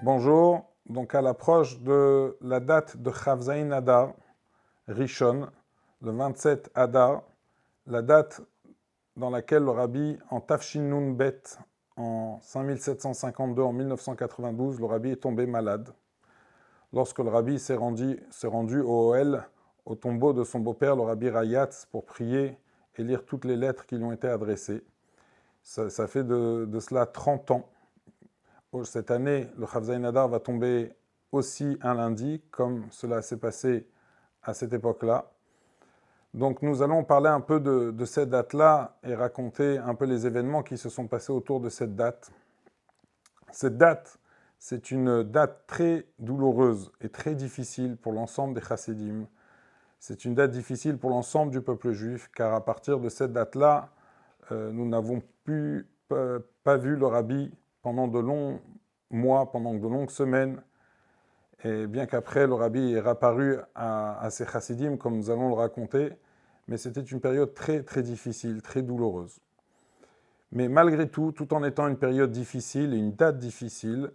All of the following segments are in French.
Bonjour, donc à l'approche de la date de Chavzaïn Adar, Rishon, le 27 Adar, la date dans laquelle le rabbi, en Tafshin Nun Bet, en 5752, en 1992, le rabbi est tombé malade. Lorsque le rabbi s'est rendu au Ohel, au tombeau de son beau-père, le rabbi Rayatz, pour prier et lire toutes les lettres qui lui ont été adressées. Ça fait de cela 30 ans. Cette année, le Chavzaïn Adar va tomber aussi un lundi, comme cela s'est passé à cette époque-là. Donc nous allons parler un peu de cette date-là et raconter un peu les événements qui se sont passés autour de cette date. Cette date, c'est une date très douloureuse et très difficile pour l'ensemble des chassidim. C'est une date difficile pour l'ensemble du peuple juif, car à partir de cette date-là, nous n'avons pas vu le rabbi pendant de longs mois, pendant de longues semaines, et bien qu'après le rabbi est réapparu à ses chassidim, comme nous allons le raconter, mais c'était une période très très difficile, très douloureuse. Mais malgré tout, tout en étant une période difficile et une date difficile,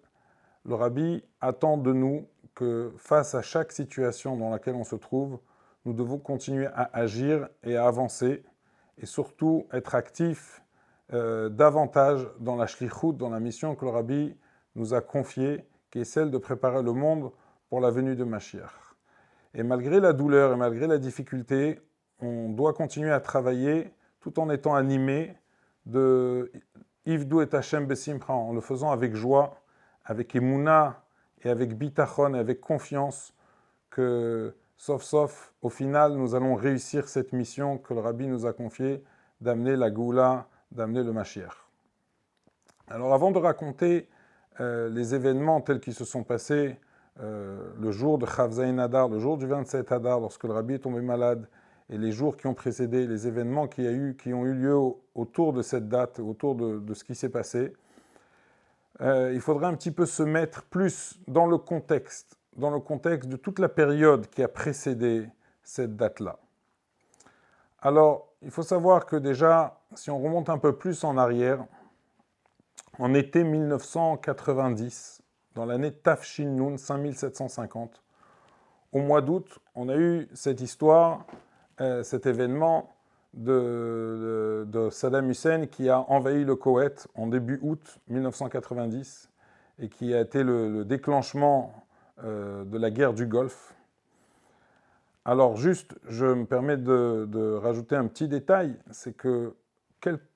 le rabbi attend de nous que face à chaque situation dans laquelle on se trouve, nous devons continuer à agir et à avancer, et surtout être actifs davantage dans la shlichut, dans la mission que le rabbi nous a confiée, qui est celle de préparer le monde pour la venue de Mashiach. Et malgré la douleur et malgré la difficulté, on doit continuer à travailler tout en étant animé de Ivdu et Hashem Besimcha, en le faisant avec joie, avec émouna et avec bitachon et avec confiance que, sauf, au final, nous allons réussir cette mission que le rabbi nous a confiée d'amener la Goula, d'amener le Mashiach. Alors avant de raconter les événements tels qu'ils se sont passés le jour de Chavzaïn Adar, le jour du 27 Adar, lorsque le rabbi est tombé malade, et les jours qui ont précédé, les événements qui ont eu lieu autour de cette date, autour de ce qui s'est passé, il faudrait un petit peu se mettre plus dans le contexte de toute la période qui a précédé cette date-là. Alors, il faut savoir que déjà, si on remonte un peu plus en arrière, en été 1990, dans l'année Tafshin Nun 5750, au mois d'août, on a eu cette histoire, cet événement de Saddam Hussein qui a envahi le Koweït en début août 1990 et qui a été le déclenchement de la guerre du Golfe. Alors juste, je me permets de rajouter un petit détail, c'est que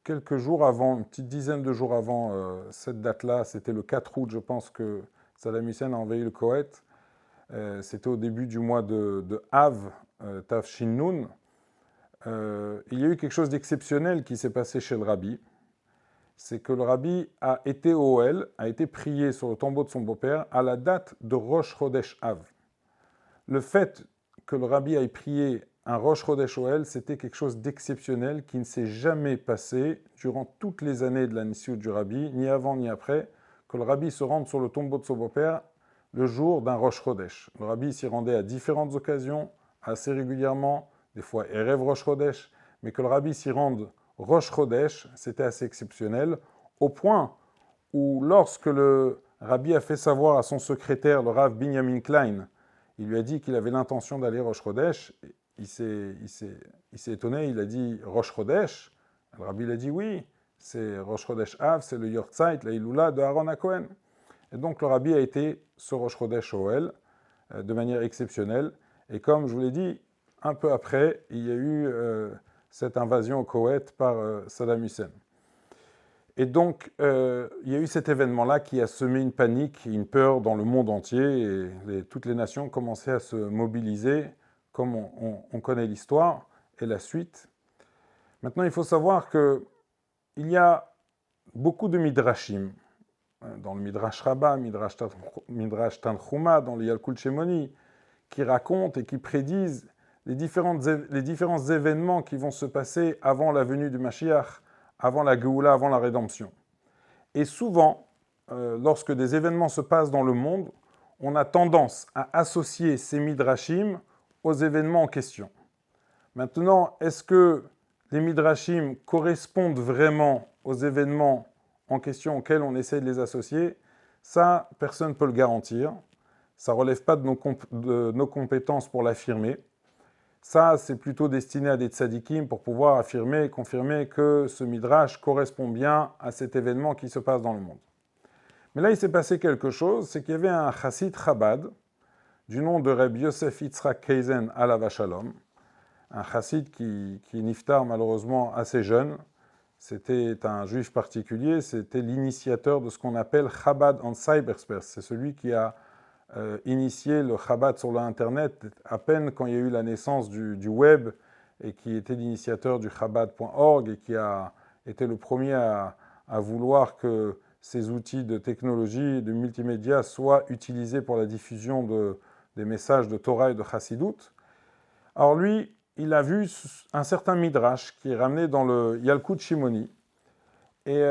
quelques jours avant, une petite dizaine de jours avant cette date-là, c'était le 4 août, je pense que Saddam Hussein a envahi le Koweït, c'était au début du mois de Av, Tafshin Nun. Il y a eu quelque chose d'exceptionnel qui s'est passé chez le rabbi, c'est que le rabbi a été au Ohel, a été prié sur le tombeau de son beau-père à la date de Rosh Chodesh Av. Le fait que le rabbi aille prier un Rosh Chodesh Ohel, c'était quelque chose d'exceptionnel qui ne s'est jamais passé durant toutes les années de la Nissiout du rabbi, ni avant ni après, que le rabbi se rende sur le tombeau de son beau-père le jour d'un Rosh Chodesh. Le rabbi s'y rendait à différentes occasions, assez régulièrement, des fois Erev Rosh Chodesh, mais que le rabbi s'y rende Rosh Chodesh, c'était assez exceptionnel, au point où lorsque le rabbi a fait savoir à son secrétaire, le Rav Binyamin Klein, il lui a dit qu'il avait l'intention d'aller Rosh Chodesh, il s'est étonné, il a dit Rosh Chodesh. Le rabbi il a dit oui, c'est Rosh Chodesh Av, c'est le Yortzeit, la Iloula de Aaron HaKohen. Et donc le rabbi a été sur Rosh Chodesh Ohel de manière exceptionnelle. Et comme je vous l'ai dit, un peu après, il y a eu cette invasion au Koweït par Saddam Hussein. Et donc, il y a eu cet événement-là qui a semé une panique, une peur dans le monde entier, et toutes les nations commençaient à se mobiliser, comme on connaît l'histoire et la suite. Maintenant, il faut savoir qu'il y a beaucoup de midrashim, dans le Midrash Rabbah, Midrash Tanchuma, dans le Yalkut Shemoni, qui racontent et qui prédisent les différents événements qui vont se passer avant la venue du Mashiach, avant la Géoula, avant la rédemption. Et souvent, lorsque des événements se passent dans le monde, on a tendance à associer ces midrashim aux événements en question. Maintenant, est-ce que les midrashim correspondent vraiment aux événements en question auxquels on essaie de les associer? Ça, personne ne peut le garantir. Ça ne relève pas de nos compétences pour l'affirmer. Ça, c'est plutôt destiné à des tzadikim pour pouvoir affirmer et confirmer que ce midrash correspond bien à cet événement qui se passe dans le monde. Mais là, il s'est passé quelque chose, c'est qu'il y avait un chassid Chabad, du nom de Reb Yosef Yitzhak Kaizen Alav Shalom, un chassid qui est niftar malheureusement assez jeune. C'était un juif particulier, c'était l'initiateur de ce qu'on appelle Chabad en cyberspace. C'est celui qui a initié le Chabad sur l'Internet à peine quand il y a eu la naissance du web et qui était l'initiateur du Chabad.org et qui a été le premier à vouloir que ces outils de technologie et de multimédia soient utilisés pour la diffusion des messages de Torah et de Chassidut. Alors lui, il a vu un certain Midrash qui est ramené dans le Yalkut Shimoni et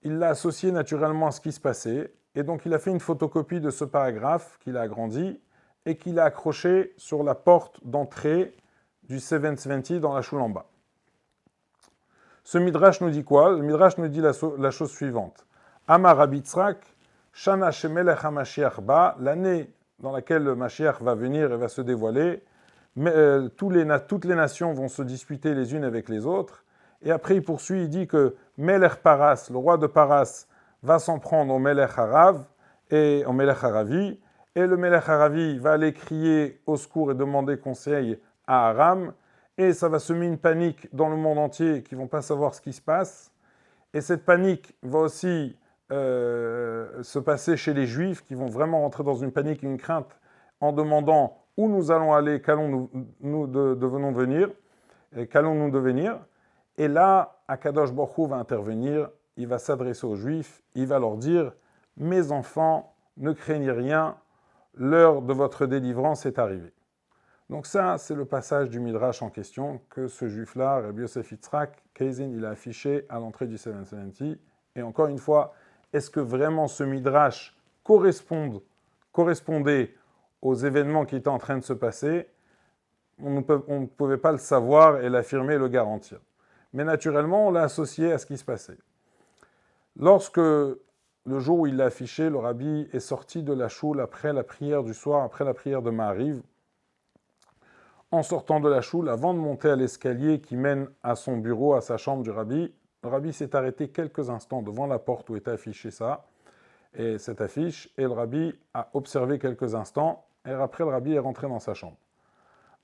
il l'a associé naturellement à ce qui se passait. Et donc il a fait une photocopie de ce paragraphe qu'il a agrandi et qu'il a accroché sur la porte d'entrée du 720 dans la Shulamba. Ce Midrash nous dit quoi? Le Midrash nous dit la chose suivante. Amar Rabbi Yitzhak, Shana Shemelech HaMashiach Ba, l'année dans laquelle le Mashiach va venir et va se dévoiler, toutes les nations vont se disputer les unes avec les autres. Et après il poursuit, il dit que Melech Paras, le roi de Paras, va s'en prendre au Melech Harav et au Melech Haravi, et le Melech Haravi va aller crier au secours et demander conseil à Aram, et ça va semer une panique dans le monde entier qui ne vont pas savoir ce qui se passe, et cette panique va aussi se passer chez les Juifs qui vont vraiment rentrer dans une panique, une crainte, en demandant où nous allons aller, qu'allons-nous devenir, et là, Akadosh Baruch Hu va intervenir. Il va s'adresser aux Juifs, il va leur dire « Mes enfants, ne craignez rien, l'heure de votre délivrance est arrivée. » Donc ça, c'est le passage du Midrash en question que ce Juif-là, Rabbi Yosef Yitzhak Kaizen, il a affiché à l'entrée du 770. Et encore une fois, est-ce que vraiment ce Midrash correspondait aux événements qui étaient en train de se passer? On ne pouvait pas le savoir et l'affirmer et le garantir. Mais naturellement, on l'a associé à ce qui se passait. Lorsque, le jour où il l'a affiché, le rabbi est sorti de la choule après la prière du soir, après la prière de Ma'ariv, en sortant de la choule, avant de monter à l'escalier qui mène à son bureau, à sa chambre du rabbi, le rabbi s'est arrêté quelques instants devant la porte où était affiché ça, et cette affiche, et le rabbi a observé quelques instants, et après le rabbi est rentré dans sa chambre.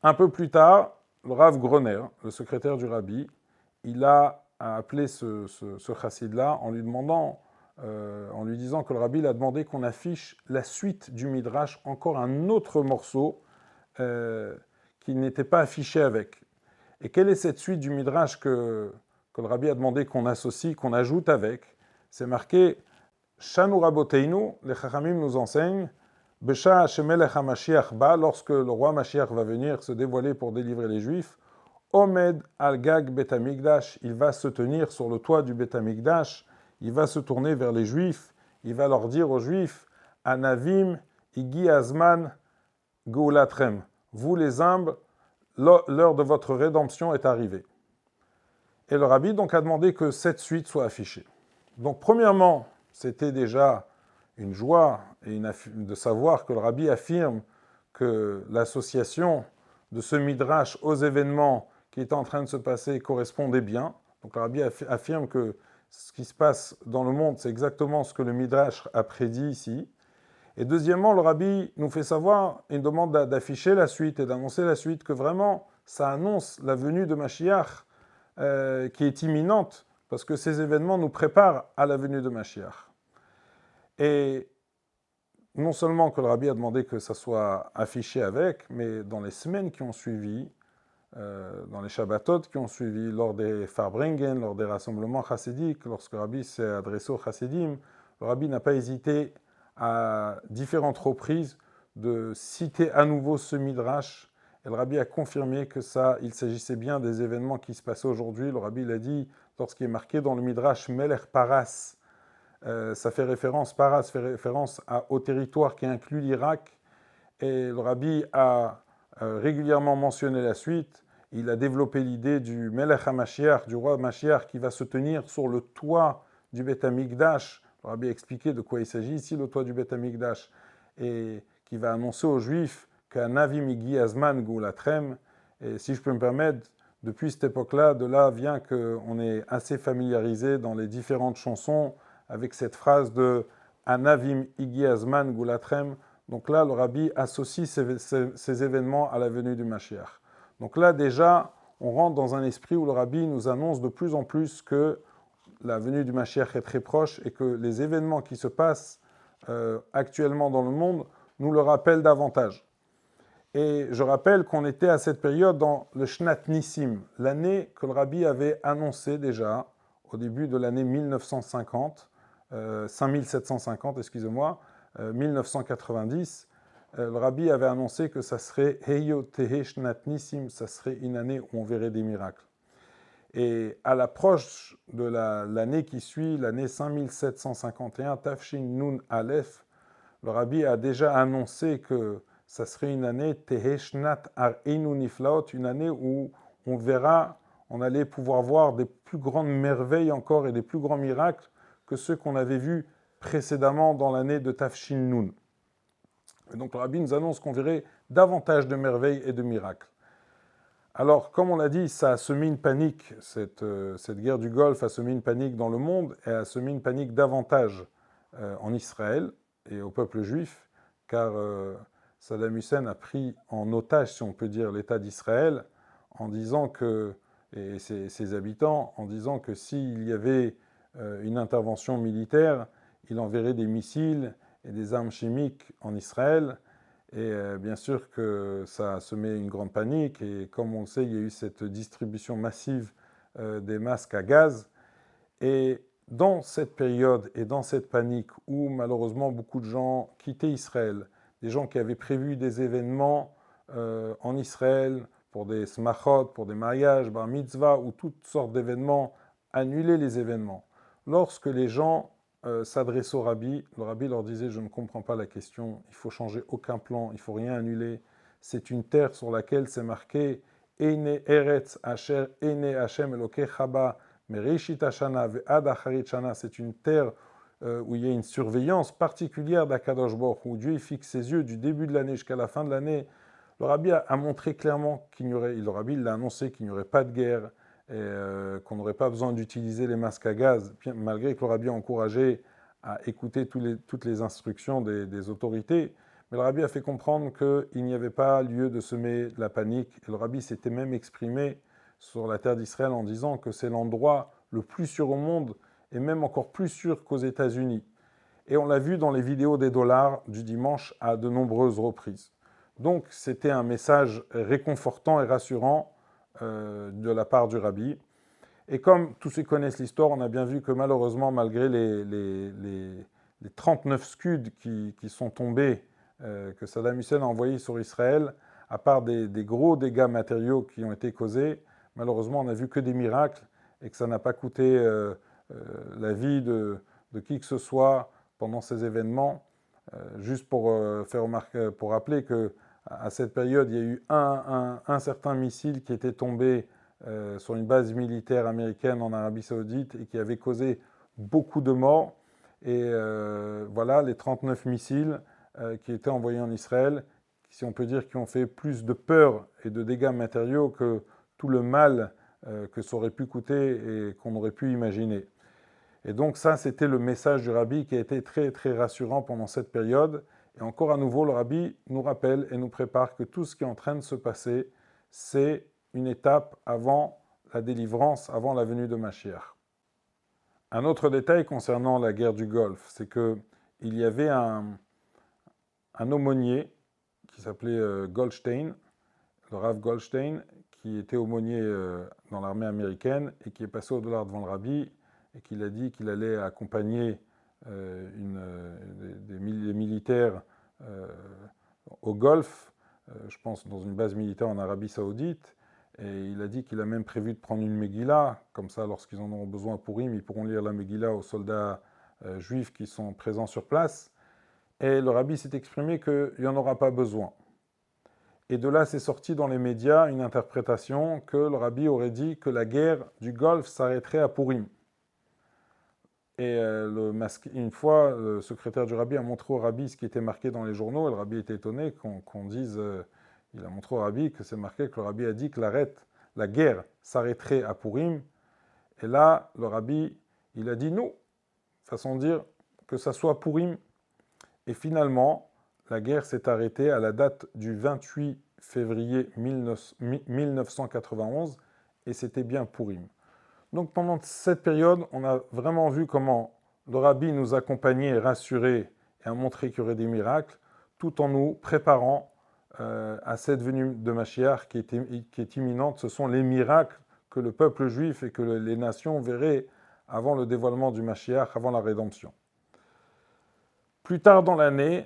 Un peu plus tard, le Rav Groner, le secrétaire du rabbi, il a appelé ce chassid-là en lui demandant, en lui disant que le rabbi a demandé qu'on affiche la suite du Midrash, encore un autre morceau qui n'était pas affiché avec. Et quelle est cette suite du Midrash que le rabbi a demandé qu'on associe, qu'on ajoute avec? C'est marqué Shanu Raboteinu, les Chachamim nous enseignent Besha Shemelech HaMashiach Ba, lorsque le roi Mashiach va venir se dévoiler pour délivrer les Juifs, Omed al-Gag Bet Hamikdash, il va se tenir sur le toit du Bet Hamikdash, il va se tourner vers les Juifs, il va leur dire aux Juifs, Anavim, Igi Azman, Geulatrem, vous les humbles, l'heure de votre rédemption est arrivée. Et le rabbi donc a demandé que cette suite soit affichée. Donc premièrement, c'était déjà une joie et de savoir que le rabbi affirme que l'association de ce midrash aux événements qui étaient en train de se passer correspondait bien. Donc le rabbi affirme que ce qui se passe dans le monde, c'est exactement ce que le midrash a prédit ici. Et deuxièmement, le rabbi nous fait savoir, il demande d'afficher la suite et d'annoncer la suite, que vraiment, ça annonce la venue de Mashiach qui est imminente, parce que ces événements nous préparent à la venue de Mashiach. Et non seulement que le rabbi a demandé que ça soit affiché avec, mais dans les semaines qui ont suivi, dans les Shabbatot qui ont suivi, lors des Farbringen, lors des rassemblements chassidiques, lorsque le rabbi s'est adressé aux chassidim, le rabbi n'a pas hésité à différentes reprises de citer à nouveau ce midrash. Et le rabbi a confirmé que il s'agissait bien des événements qui se passaient aujourd'hui. Le rabbi l'a dit lorsqu'il est marqué dans le midrash Melech Paras, ça fait référence, para, ça fait référence au territoire qui inclut l'Irak. Et le rabbi a régulièrement mentionné la suite. Il a développé l'idée du Melech HaMashiach, du roi Mashiach, qui va se tenir sur le toit du Beth Amikdash. Le rabbi a expliqué de quoi il s'agit ici, le toit du Beth Amikdash, et qui va annoncer aux Juifs qu'un Navi Migi Azman Goulatrem. Et si je peux me permettre, depuis cette époque-là, de là vient qu'on est assez familiarisé dans les différentes chansons avec cette phrase de Anavim Igi Azman Goulatrem. Donc là, le rabbi associe ces événements à la venue du Mashiach. Donc là, déjà, on rentre dans un esprit où le rabbi nous annonce de plus en plus que la venue du Mashiach est très proche et que les événements qui se passent actuellement dans le monde nous le rappellent davantage. Et je rappelle qu'on était à cette période dans le Shnat Nissim, l'année que le rabbi avait annoncé déjà, au début de l'année 1950, 5750, excusez-moi, 1990, le rabbi avait annoncé que ça serait Heyo Tehe Shnat Nissim, ça serait une année où on verrait des miracles. Et à l'approche de l'année qui suit, l'année 5751, Tafshin Nun Aleph, le rabbi a déjà annoncé que ça serait une année Tehe Shnat Ar Einu Niflaot, une année où on verra, on allait pouvoir voir des plus grandes merveilles encore et des plus grands miracles que ceux qu'on avait vus précédemment dans l'année de Tafshin Nun. Et donc le rabbi nous annonce qu'on verrait davantage de merveilles et de miracles. Alors, comme on l'a dit, ça a semé une panique, cette guerre du Golfe a semé une panique dans le monde et a semé une panique davantage en Israël et au peuple juif, car Saddam Hussein a pris en otage, si on peut dire, l'État d'Israël en disant que, et ses habitants, en disant que s'il y avait une intervention militaire, il enverrait des missiles et des armes chimiques en Israël. Et bien sûr que ça a semé une grande panique. Et comme on le sait, il y a eu cette distribution massive des masques à gaz. Et dans cette période et dans cette panique où malheureusement beaucoup de gens quittaient Israël, des gens qui avaient prévu des événements en Israël pour des smachot, pour des mariages, bar mitzvah ou toutes sortes d'événements, annulaient les événements. Lorsque les gens s'adressaient au rabbi, le rabbi leur disait « Je ne comprends pas la question, il faut changer aucun plan, il faut rien annuler. C'est une terre sur laquelle c'est marqué « Eine Eretz Asher Eine Hashem Elokei Chaba Merishit Hashana Ve'ad Acharit Shana » C'est une terre où il y a une surveillance particulière d'Akadosh Baruch Hu, où Dieu fixe ses yeux du début de l'année jusqu'à la fin de l'année. Le rabbi a montré clairement qu'il n'y aurait, le rabbi l'a annoncé qu'il n'y aurait pas de guerre, et qu'on n'aurait pas besoin d'utiliser les masques à gaz, malgré que le rabbi a encouragé à écouter toutes les instructions des autorités. Mais le rabbi a fait comprendre qu'il n'y avait pas lieu de semer la panique. Et le rabbi s'était même exprimé sur la terre d'Israël en disant que c'est l'endroit le plus sûr au monde, et même encore plus sûr qu'aux États-Unis. Et on l'a vu dans les vidéos des dollars du dimanche à de nombreuses reprises. Donc c'était un message réconfortant et rassurant de la part du rabbi. Et comme tous ceux qui connaissent l'histoire, on a bien vu que malheureusement, malgré les 39 scuds qui sont tombés, que Saddam Hussein a envoyés sur Israël, à part des gros dégâts matériaux qui ont été causés, malheureusement, on n'a vu que des miracles et que ça n'a pas coûté la vie de qui que ce soit pendant ces événements. Juste pour pour rappeler que à cette période, il y a eu un certain missile qui était tombé sur une base militaire américaine en Arabie Saoudite et qui avait causé beaucoup de morts. Et voilà, les 39 missiles qui étaient envoyés en Israël, si on peut dire, qui ont fait plus de peur et de dégâts matériaux que tout le mal que ça aurait pu coûter et qu'on aurait pu imaginer. Et donc ça, c'était le message du rabbi qui a été très très rassurant pendant cette période. Et encore à nouveau, le rabbi nous rappelle et nous prépare que tout ce qui est en train de se passer, c'est une étape avant la délivrance, avant la venue de Mashiach. Un autre détail concernant la guerre du Golfe, c'est qu'il y avait un aumônier qui s'appelait Goldstein, le Rav Goldstein, qui était aumônier dans l'armée américaine et qui est passé au dollar devant le rabbi et qu'il a dit qu'il allait accompagner des militaires au Golfe, je pense dans une base militaire en Arabie Saoudite, et il a dit qu'il a même prévu de prendre une Megillah, comme ça lorsqu'ils en auront besoin pour Purim, ils pourront lire la Megillah aux soldats juifs qui sont présents sur place. Et le rabbi s'est exprimé qu'il n'y en aura pas besoin. Et de là, c'est sorti dans les médias une interprétation que le rabbi aurait dit que la guerre du Golfe s'arrêterait à Purim. Et une fois, le secrétaire du rabbi a montré au rabbi ce qui était marqué dans les journaux, et le rabbi était étonné qu'on dise, il a montré au rabbi que c'est marqué que le rabbi a dit que la guerre s'arrêterait à Purim. Et là, le rabbi, il a dit non, façon de dire que ça soit Purim. Et finalement, la guerre s'est arrêtée à la date du 28 février 1991, et c'était bien Purim. Donc pendant cette période, on a vraiment vu comment le rabbi nous accompagnait et rassurait et a montré qu'il y aurait des miracles, tout en nous préparant à cette venue de Mashiach qui est imminente. Ce sont les miracles que le peuple juif et que les nations verraient avant le dévoilement du Mashiach, avant la rédemption. Plus tard dans l'année,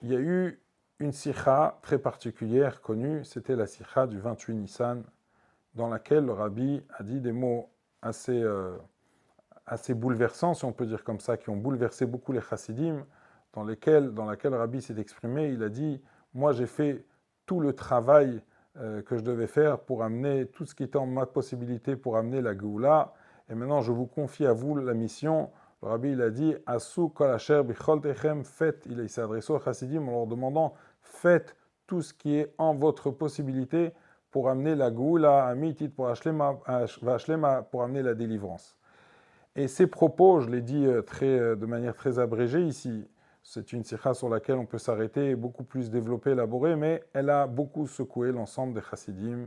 il y a eu une sikha très particulière, connue, c'était la sikha du 28 Nissan, dans laquelle le rabbi a dit des mots assez bouleversants, si on peut dire comme ça, qui ont bouleversé beaucoup les chassidim, dans laquelle le rabbi s'est exprimé. Il a dit « Moi, j'ai fait tout le travail que je devais faire pour amener tout ce qui était en ma possibilité pour amener la Géoula, et maintenant je vous confie à vous la mission. » Le rabbi, il a dit « Asu kol asher bichol techem » faites, il s'est adressé aux chassidim en leur demandant « Faites tout ce qui est en votre possibilité pour amener la Géoula, amitit pour Hashlema, pour amener la délivrance. » Et ces propos, je l'ai dit de manière très abrégée ici, c'est une sikha sur laquelle on peut s'arrêter, beaucoup plus développée, élaborée, mais elle a beaucoup secoué l'ensemble des chassidim.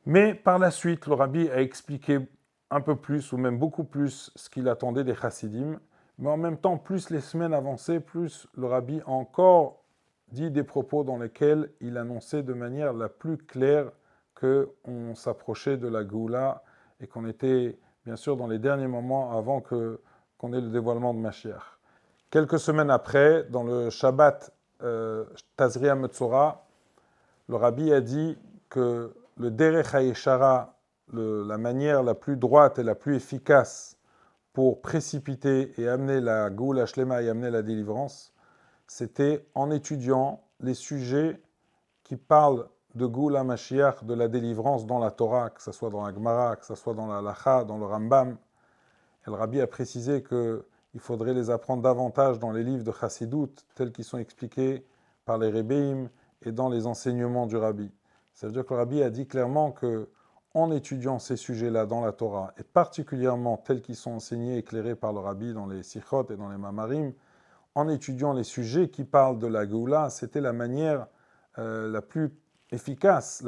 Mais par la suite, le rabbi a expliqué un peu plus, ou même beaucoup plus, ce qu'il attendait des chassidim. Mais en même temps, plus les semaines avançaient, plus le rabbi a encore dit des propos dans lesquels il annonçait de manière la plus claire qu'on s'approchait de la Géoula et qu'on était, bien sûr, dans les derniers moments avant qu'on ait le dévoilement de Mashiach. Quelques semaines après, dans le Shabbat Tazria Metzora, le rabbi a dit que le Derech HaYeshara, la manière la plus droite et la plus efficace pour précipiter et amener la Géoula Shlema et amener la délivrance, c'était en étudiant les sujets qui parlent de Géoula Mashiach, de la délivrance dans la Torah, que ce soit dans la Gemara, que ce soit dans la Halacha, dans le Rambam. Et le rabbi a précisé qu'il faudrait les apprendre davantage dans les livres de Chassidut, tels qu'ils sont expliqués par les Rebbeim et dans les enseignements du rabbi. Ça veut dire que le rabbi a dit clairement qu'en étudiant ces sujets-là dans la Torah, et particulièrement tels qu'ils sont enseignés et éclairés par le rabbi dans les Sichot et dans les Mamarim, en étudiant les sujets qui parlent de la Géoula, c'était la manière la plus efficace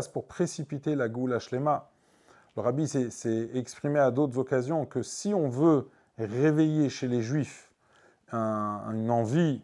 pour précipiter la Géoula Shlema. Le rabbi s'est exprimé à d'autres occasions que si on veut réveiller chez les Juifs une envie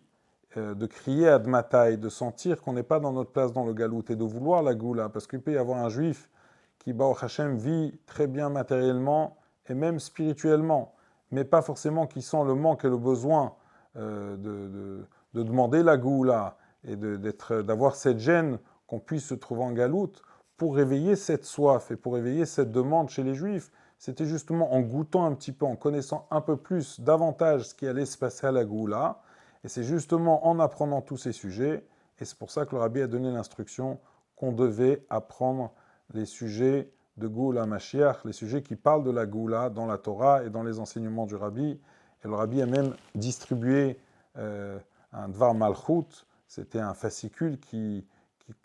de crier Admatai, de sentir qu'on n'est pas dans notre place dans le galout et de vouloir la Géoula, parce qu'il peut y avoir un Juif qui, Baruch Hashem, vit très bien matériellement et même spirituellement, mais pas forcément qui sent le manque et le besoin de demander la Géoula et d'avoir cette gêne qu'on puisse se trouver en galoute, pour réveiller cette soif et pour réveiller cette demande chez les Juifs. C'était justement en goûtant un petit peu, en connaissant un peu plus, davantage ce qui allait se passer à la Géoula, et c'est justement en apprenant tous ces sujets, et c'est pour ça que le rabbi a donné l'instruction qu'on devait apprendre les sujets de Géoula Mashiach, les sujets qui parlent de la Géoula dans la Torah et dans les enseignements du rabbi. Et le rabbi a même distribué un Dvar Malchut, c'était un fascicule qui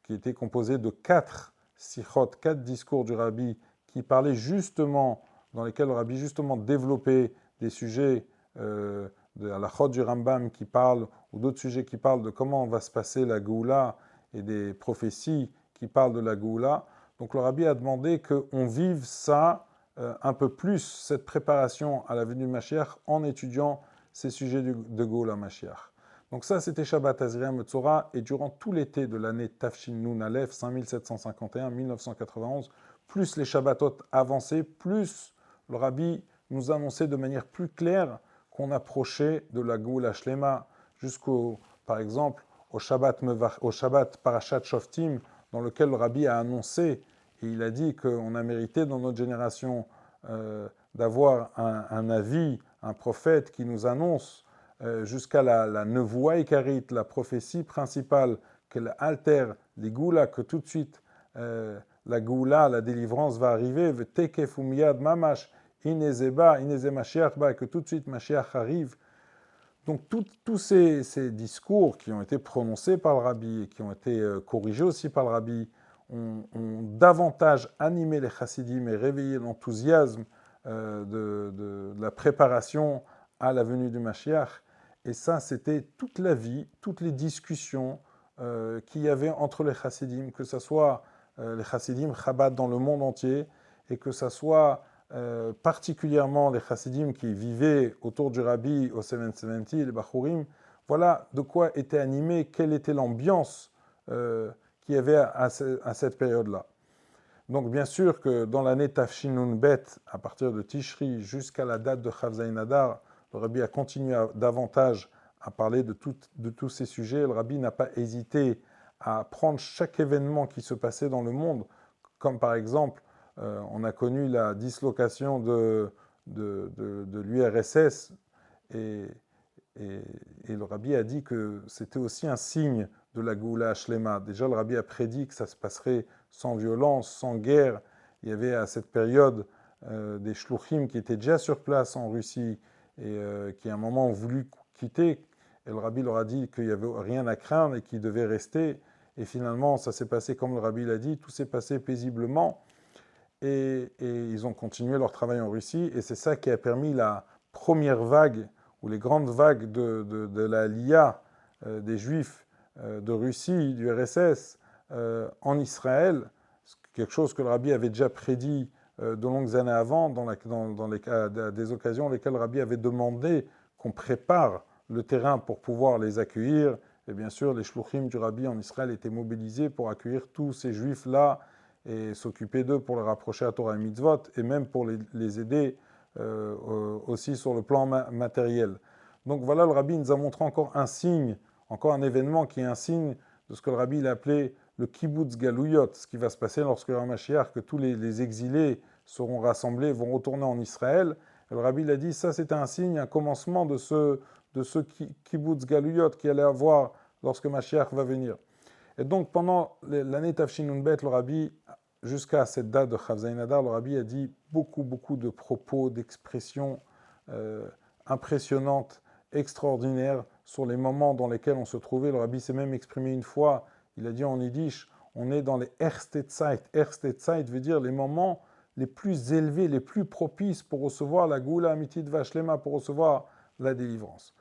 était composé de 4 sichot, 4 discours du rabbi qui parlaient justement, dans lesquels le rabbi justement développait des sujets de la chod du Rambam qui parlent, ou d'autres sujets qui parlent de comment va se passer la Géoula et des prophéties qui parlent de la Géoula. Donc le rabbi a demandé qu'on vive ça un peu plus, cette préparation à la venue de Mashiach, en étudiant ces sujets de Géoula Mashiach. Donc ça, c'était Shabbat Tazria Metzora, et durant tout l'été de l'année Tafshin Nun Aleph, 5751-1991, plus les Shabbatot avançaient, plus le rabbi nous annonçait de manière plus claire qu'on approchait de la Géoula Shlema, par exemple, au Shabbat Parashat Shoftim, dans lequel le rabbi a annoncé, et il a dit qu'on a mérité dans notre génération d'avoir un avis, un prophète qui nous annonce jusqu'à la nevoua ikarit, la prophétie principale, qu'elle altère les goulas, que tout de suite la goula, la délivrance va arriver, tekef umiyad mamash, inezeba, ineze Mashiach ba, que tout de suite Mashiach arrive. Donc tous ces discours qui ont été prononcés par le rabbi et qui ont été corrigés aussi par le rabbi ont davantage animé les chassidim et réveillé l'enthousiasme de la préparation à la venue du Mashiach. Et ça, c'était toute la vie, toutes les discussions qu'il y avait entre les chassidim, que ce soit les chassidim Chabad dans le monde entier, et que ce soit particulièrement les chassidim qui vivaient autour du rabbi au 770, les Bachurim. Voilà de quoi était animé, quelle était l'ambiance qu'il y avait à cette période-là. Donc bien sûr que dans l'année Tafshinun Bet, à partir de Tishri jusqu'à la date de Chavzaïn Adar, le rabbi a continué davantage à parler de tous ces sujets. Le rabbi n'a pas hésité à prendre chaque événement qui se passait dans le monde, comme par exemple, on a connu la dislocation de l'URSS, et le rabbi a dit que c'était aussi un signe de la Goula Shlema. Déjà, le rabbi a prédit que ça se passerait sans violence, sans guerre. Il y avait à cette période des shluchim qui étaient déjà sur place en Russie et qui à un moment ont voulu quitter. Et le rabbi leur a dit qu'il n'y avait rien à craindre et qu'ils devaient rester. Et finalement, ça s'est passé comme le rabbi l'a dit, tout s'est passé paisiblement. Et ils ont continué leur travail en Russie. Et c'est ça qui a permis la première vague, ou les grandes vagues de la LIA des Juifs de Russie, du RSS, en Israël. Quelque chose que le rabbi avait déjà prédit de longues années avant, dans des occasions dans lesquelles le rabbi avait demandé qu'on prépare le terrain pour pouvoir les accueillir. Et bien sûr, les shluchim du rabbi en Israël étaient mobilisés pour accueillir tous ces juifs-là et s'occuper d'eux pour les rapprocher à Torah et Mitzvot, et même pour les aider aussi sur le plan matériel. Donc voilà, le rabbi nous a montré encore un signe, encore un événement qui est un signe de ce que le rabbi il a appelé le kibbutz galuyot, ce qui va se passer lorsque le Mashiach, que tous les exilés seront rassemblés, vont retourner en Israël. Et le rabbi il a dit, ça c'était un signe, un commencement de ce kibbutz galuyot qui allait avoir lorsque Mashiach va venir. Et donc pendant l'année Tafshinun Bet, le rabbi, jusqu'à cette date de Chavzaïn Adar, le rabbi a dit beaucoup de propos, d'expressions impressionnantes, extraordinaires, sur les moments dans lesquels on se trouvait. Le rabbi s'est même exprimé une fois, il a dit en yiddish, on est dans les Erste Zeit. Erste Zeit veut dire les moments les plus élevés, les plus propices pour recevoir la Goula Amitit Vashlema, pour recevoir la délivrance.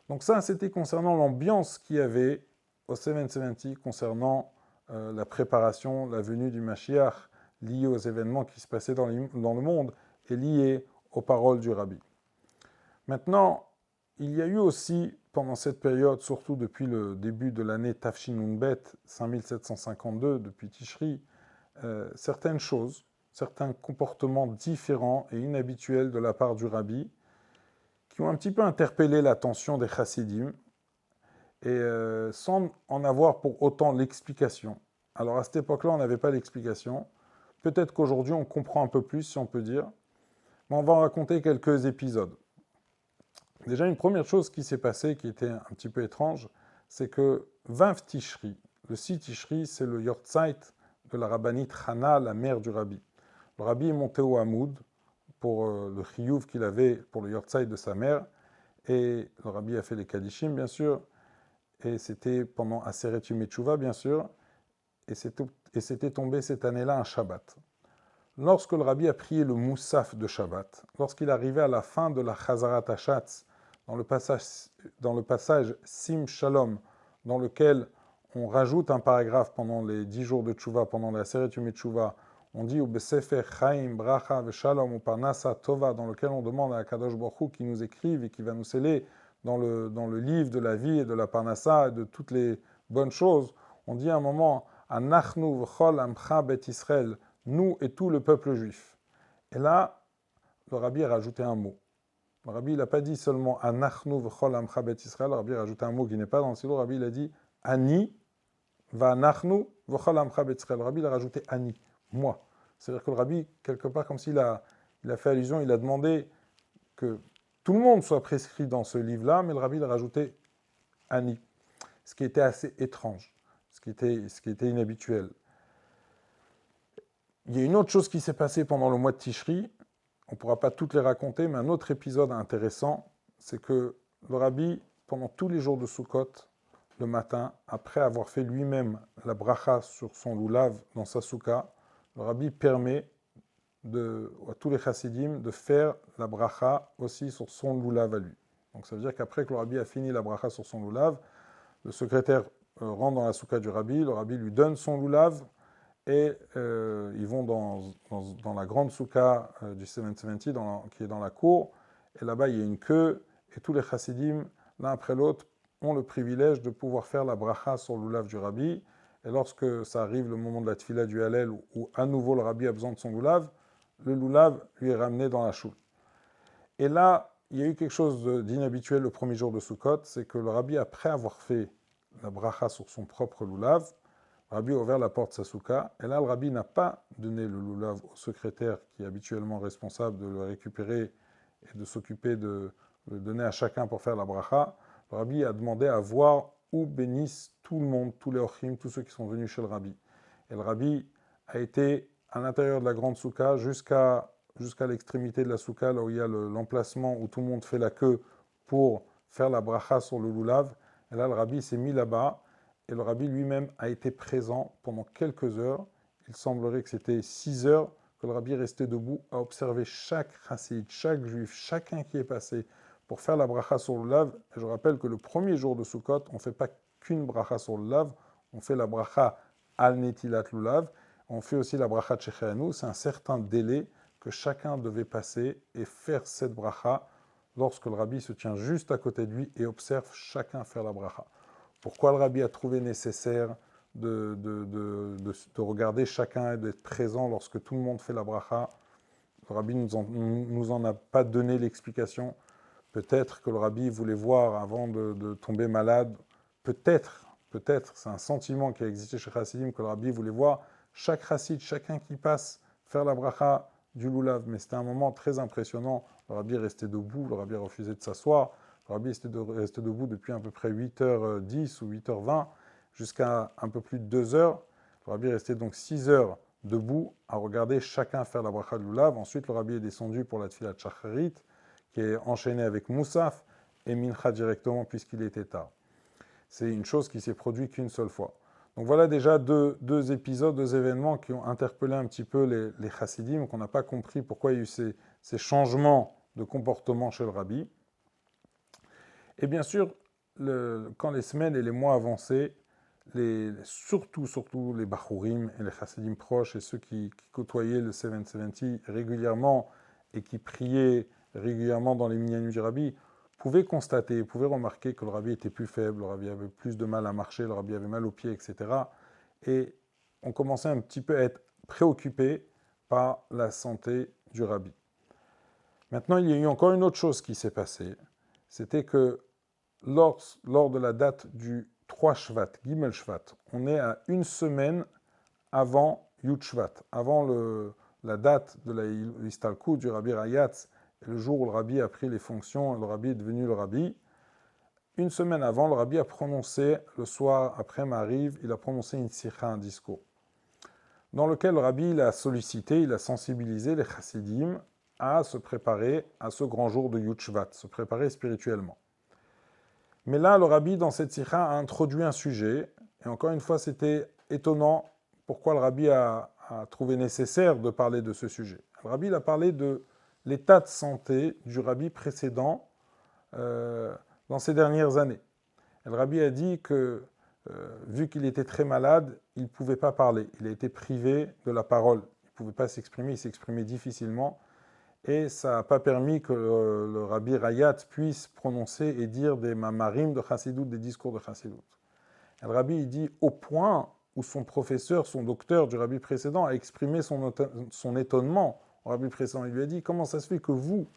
Donc ça, c'était concernant l'ambiance qu'il y avait au 770, concernant la préparation, la venue du Mashiach, liée aux événements qui se passaient dans le monde et liée aux paroles du rabbi. Maintenant, il y a eu aussi, pendant cette période, surtout depuis le début de l'année Tafshinun Bet, 5752, depuis Tishri, certaines choses, certains comportements différents et inhabituels de la part du rabbi, qui ont un petit peu interpellé l'attention des chassidim, et sans en avoir pour autant l'explication. Alors à cette époque-là, on n'avait pas l'explication. Peut-être qu'aujourd'hui, on comprend un peu plus, si on peut dire. Mais on va en raconter quelques épisodes. Déjà, une première chose qui s'est passée, qui était un petit peu étrange, c'est que 20 Tishri, le 6 Tishri, c'est le Yortzeit de la rabbinite Chana, la mère du rabbi. Le rabbi est monté au Hamoud pour le chiyuv qu'il avait pour le Yortzeit de sa mère, et le rabbi a fait les Kadishim, bien sûr, et c'était pendant Aseret Yom Teshuvah, bien sûr, et c'était tombé cette année-là un Shabbat. Lorsque le rabbi a prié le Moussaf de Shabbat, lorsqu'il arrivait à la fin de la Chazarat Hashatz, dans le passage Sim Shalom, dans lequel on rajoute un paragraphe pendant les 10 jours de Teshuvah, pendant la Aseret Yom Teshuvah, on dit Besefer Chaim Bracha Veshalom ou Parnasa Tova, dans lequel on demande à Kadosh Baruch Hu qui nous écrive et qui va nous sceller dans le livre de la vie et de la Parnassa et de toutes les bonnes choses. On dit à un moment Anachnu v'chol amcha bet Israël, nous et tout le peuple juif. Et là, le rabbi a rajouté un mot. Le rabbi n'a pas dit seulement Anachnu v'chol amcha bet Israël, le rabbi a rajouté un mot qui n'est pas dans le silo. Le rabbi il a dit Ani va'anachnu v'chol amcha bet Israël. Le rabbi a rajouté Ani, moi. C'est-à-dire que le rabbi, quelque part, comme s'il a il a fait allusion, il a demandé que tout le monde soit prescrit dans ce livre-là, mais le rabbi l'a rajouté Ani, ce qui était assez étrange, ce qui était inhabituel. Il y a une autre chose qui s'est passée pendant le mois de Tishri, on ne pourra pas toutes les raconter, mais un autre épisode intéressant, c'est que le rabbi, pendant tous les jours de Sukkot, le matin, après avoir fait lui-même la bracha sur son loulav dans sa souka, le rabbi permet à tous les chassidim de faire la bracha aussi sur son loulav à lui. Donc ça veut dire qu'après que le rabbi a fini la bracha sur son loulav, le secrétaire rentre dans la souka du rabbi, le rabbi lui donne son loulav et ils vont dans la grande souka du 770 qui est dans la cour, et là-bas il y a une queue, et tous les chassidim, l'un après l'autre, ont le privilège de pouvoir faire la bracha sur le loulav du rabbi, et lorsque ça arrive le moment de la tfila du Hallel, où à nouveau le rabbi a besoin de son loulav, le loulav lui est ramené dans la choule. Et là, il y a eu quelque chose d'inhabituel le premier jour de Sukkot, c'est que le rabbi, après avoir fait la bracha sur son propre loulav, le rabbi a ouvert la porte de sa souka, et là le rabbi n'a pas donné le loulav au secrétaire qui est habituellement responsable de le récupérer et de s'occuper de le donner à chacun pour faire la bracha. Le rabbi a demandé à voir où bénissent tout le monde, tous les ochim, tous ceux qui sont venus chez le rabbi. Et le rabbi a été à l'intérieur de la grande souka jusqu'à l'extrémité de la souka, là où il y a l'emplacement où tout le monde fait la queue pour faire la bracha sur le loulav. Et là, le rabbi s'est mis là-bas, et le rabbi lui-même a été présent pendant quelques heures. Il semblerait que c'était 6 heures que le rabbi restait debout à observer chaque chassid, chaque juif, chacun qui est passé pour faire la bracha sur le loulav. Et je rappelle que le premier jour de Sukkot, on ne fait pas qu'une bracha sur le loulav, on fait la bracha al netilat loulav, on fait aussi la bracha tchecheanu. C'est un certain délai que chacun devait passer et faire cette bracha lorsque le rabbi se tient juste à côté de lui et observe chacun faire la bracha. Pourquoi le rabbi a trouvé nécessaire de regarder chacun et d'être présent lorsque tout le monde fait la bracha? Le rabbi nous en a pas donné l'explication. Peut-être que le rabbi voulait voir avant de tomber malade. Peut-être, c'est un sentiment qui a existé chez Chassidim, que le rabbi voulait voir chaque chassid, chacun qui passe, faire la bracha du loulav. Mais c'était un moment très impressionnant. Le rabbi restait debout, le rabbi refusait de s'asseoir. Le rabbi restait debout depuis à peu près 8h10 ou 8h20 jusqu'à un peu plus de 2h. Le rabbi restait donc 6 heures debout à regarder chacun faire la bracha de loulav. Ensuite, le rabbi est descendu pour la tfilat shacharit, qui est enchaîné avec Moussaf et Mincha directement puisqu'il était tard. C'est une chose qui s'est produite qu'une seule fois. Donc voilà déjà deux épisodes, deux événements qui ont interpellé un petit peu les chassidim, qu'on n'a pas compris pourquoi il y a eu ces changements de comportement chez le rabbi. Et bien sûr, quand les semaines et les mois avançaient, surtout les Bachourim et les chassidim proches et ceux qui côtoyaient le 770 régulièrement et qui priaient régulièrement dans les minyanim du rabbi, pouvaient remarquer que le rabbi était plus faible, le rabbi avait plus de mal à marcher, le rabbi avait mal aux pieds, etc. Et on commençait un petit peu à être préoccupé par la santé du rabbi. Maintenant, il y a eu encore une autre chose qui s'est passée. C'était que lors de la date du 3 Shvat, Gimel Shvat, on est à une semaine avant Yud Shvat, avant la date de l'Istalkut du rabbi Rayatz, le jour où le rabbi a pris les fonctions, le rabbi est devenu le rabbi. Une semaine avant, le rabbi a prononcé, le soir après Mariv, il a prononcé une sikha, un discours, dans lequel le rabbi il a sensibilisé les chassidim à se préparer à ce grand jour de Yud Shvat, se préparer spirituellement. Mais là, le rabbi, dans cette sikha, a introduit un sujet, et encore une fois, c'était étonnant pourquoi le rabbi a trouvé nécessaire de parler de ce sujet. Le rabbi il a parlé de l'état de santé du rabbi précédent dans ces dernières années. Et le rabbi a dit que, vu qu'il était très malade, il ne pouvait pas parler. Il a été privé de la parole. Il ne pouvait pas s'exprimer, il s'exprimait difficilement. Et ça n'a pas permis que le rabbi Rayat puisse prononcer et dire des mamarim de Chassidut, des discours de Chassidut. Et le rabbi il dit au point où son professeur, son docteur du rabbi précédent a exprimé son étonnement au rabbi précédent. Il lui a dit, comment ça se fait que vous,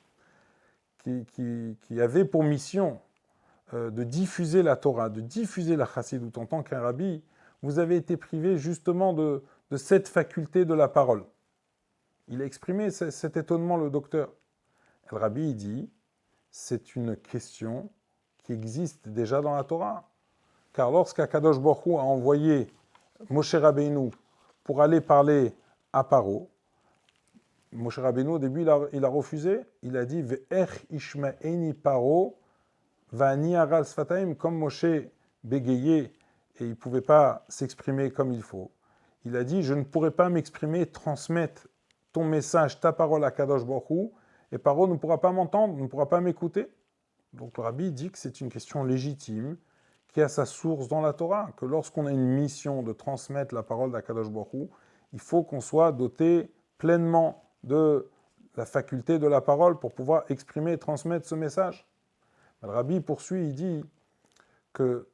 qui avez pour mission de diffuser la Torah, de diffuser la Chassidut en tant qu'un rabbi, vous avez été privé justement de cette faculté de la parole. Il a exprimé cet étonnement, le docteur. Le rabbi, il dit, c'est une question qui existe déjà dans la Torah. Car lorsqu'Akadosh Baruch Hu a envoyé Moshe Rabbeinu pour aller parler à Paro, Moshe Rabbeinu, au début, il a refusé. Il a dit « Ve'ech ishma'eni Paro va'ani aral sfataim » comme Moshe bégayait et il ne pouvait pas s'exprimer comme il faut. Il a dit « Je ne pourrai pas m'exprimer, transmettre ton message, ta parole à Kadosh Baruch Hu, et Paro ne pourra pas m'entendre, ne pourra pas m'écouter. » Donc le rabbi dit que c'est une question légitime, qui a sa source dans la Torah, que lorsqu'on a une mission de transmettre la parole d'Akadosh Baruch Hu, il faut qu'on soit doté pleinement de la faculté de la parole pour pouvoir exprimer et transmettre ce message. Le rabbi poursuit, il dit que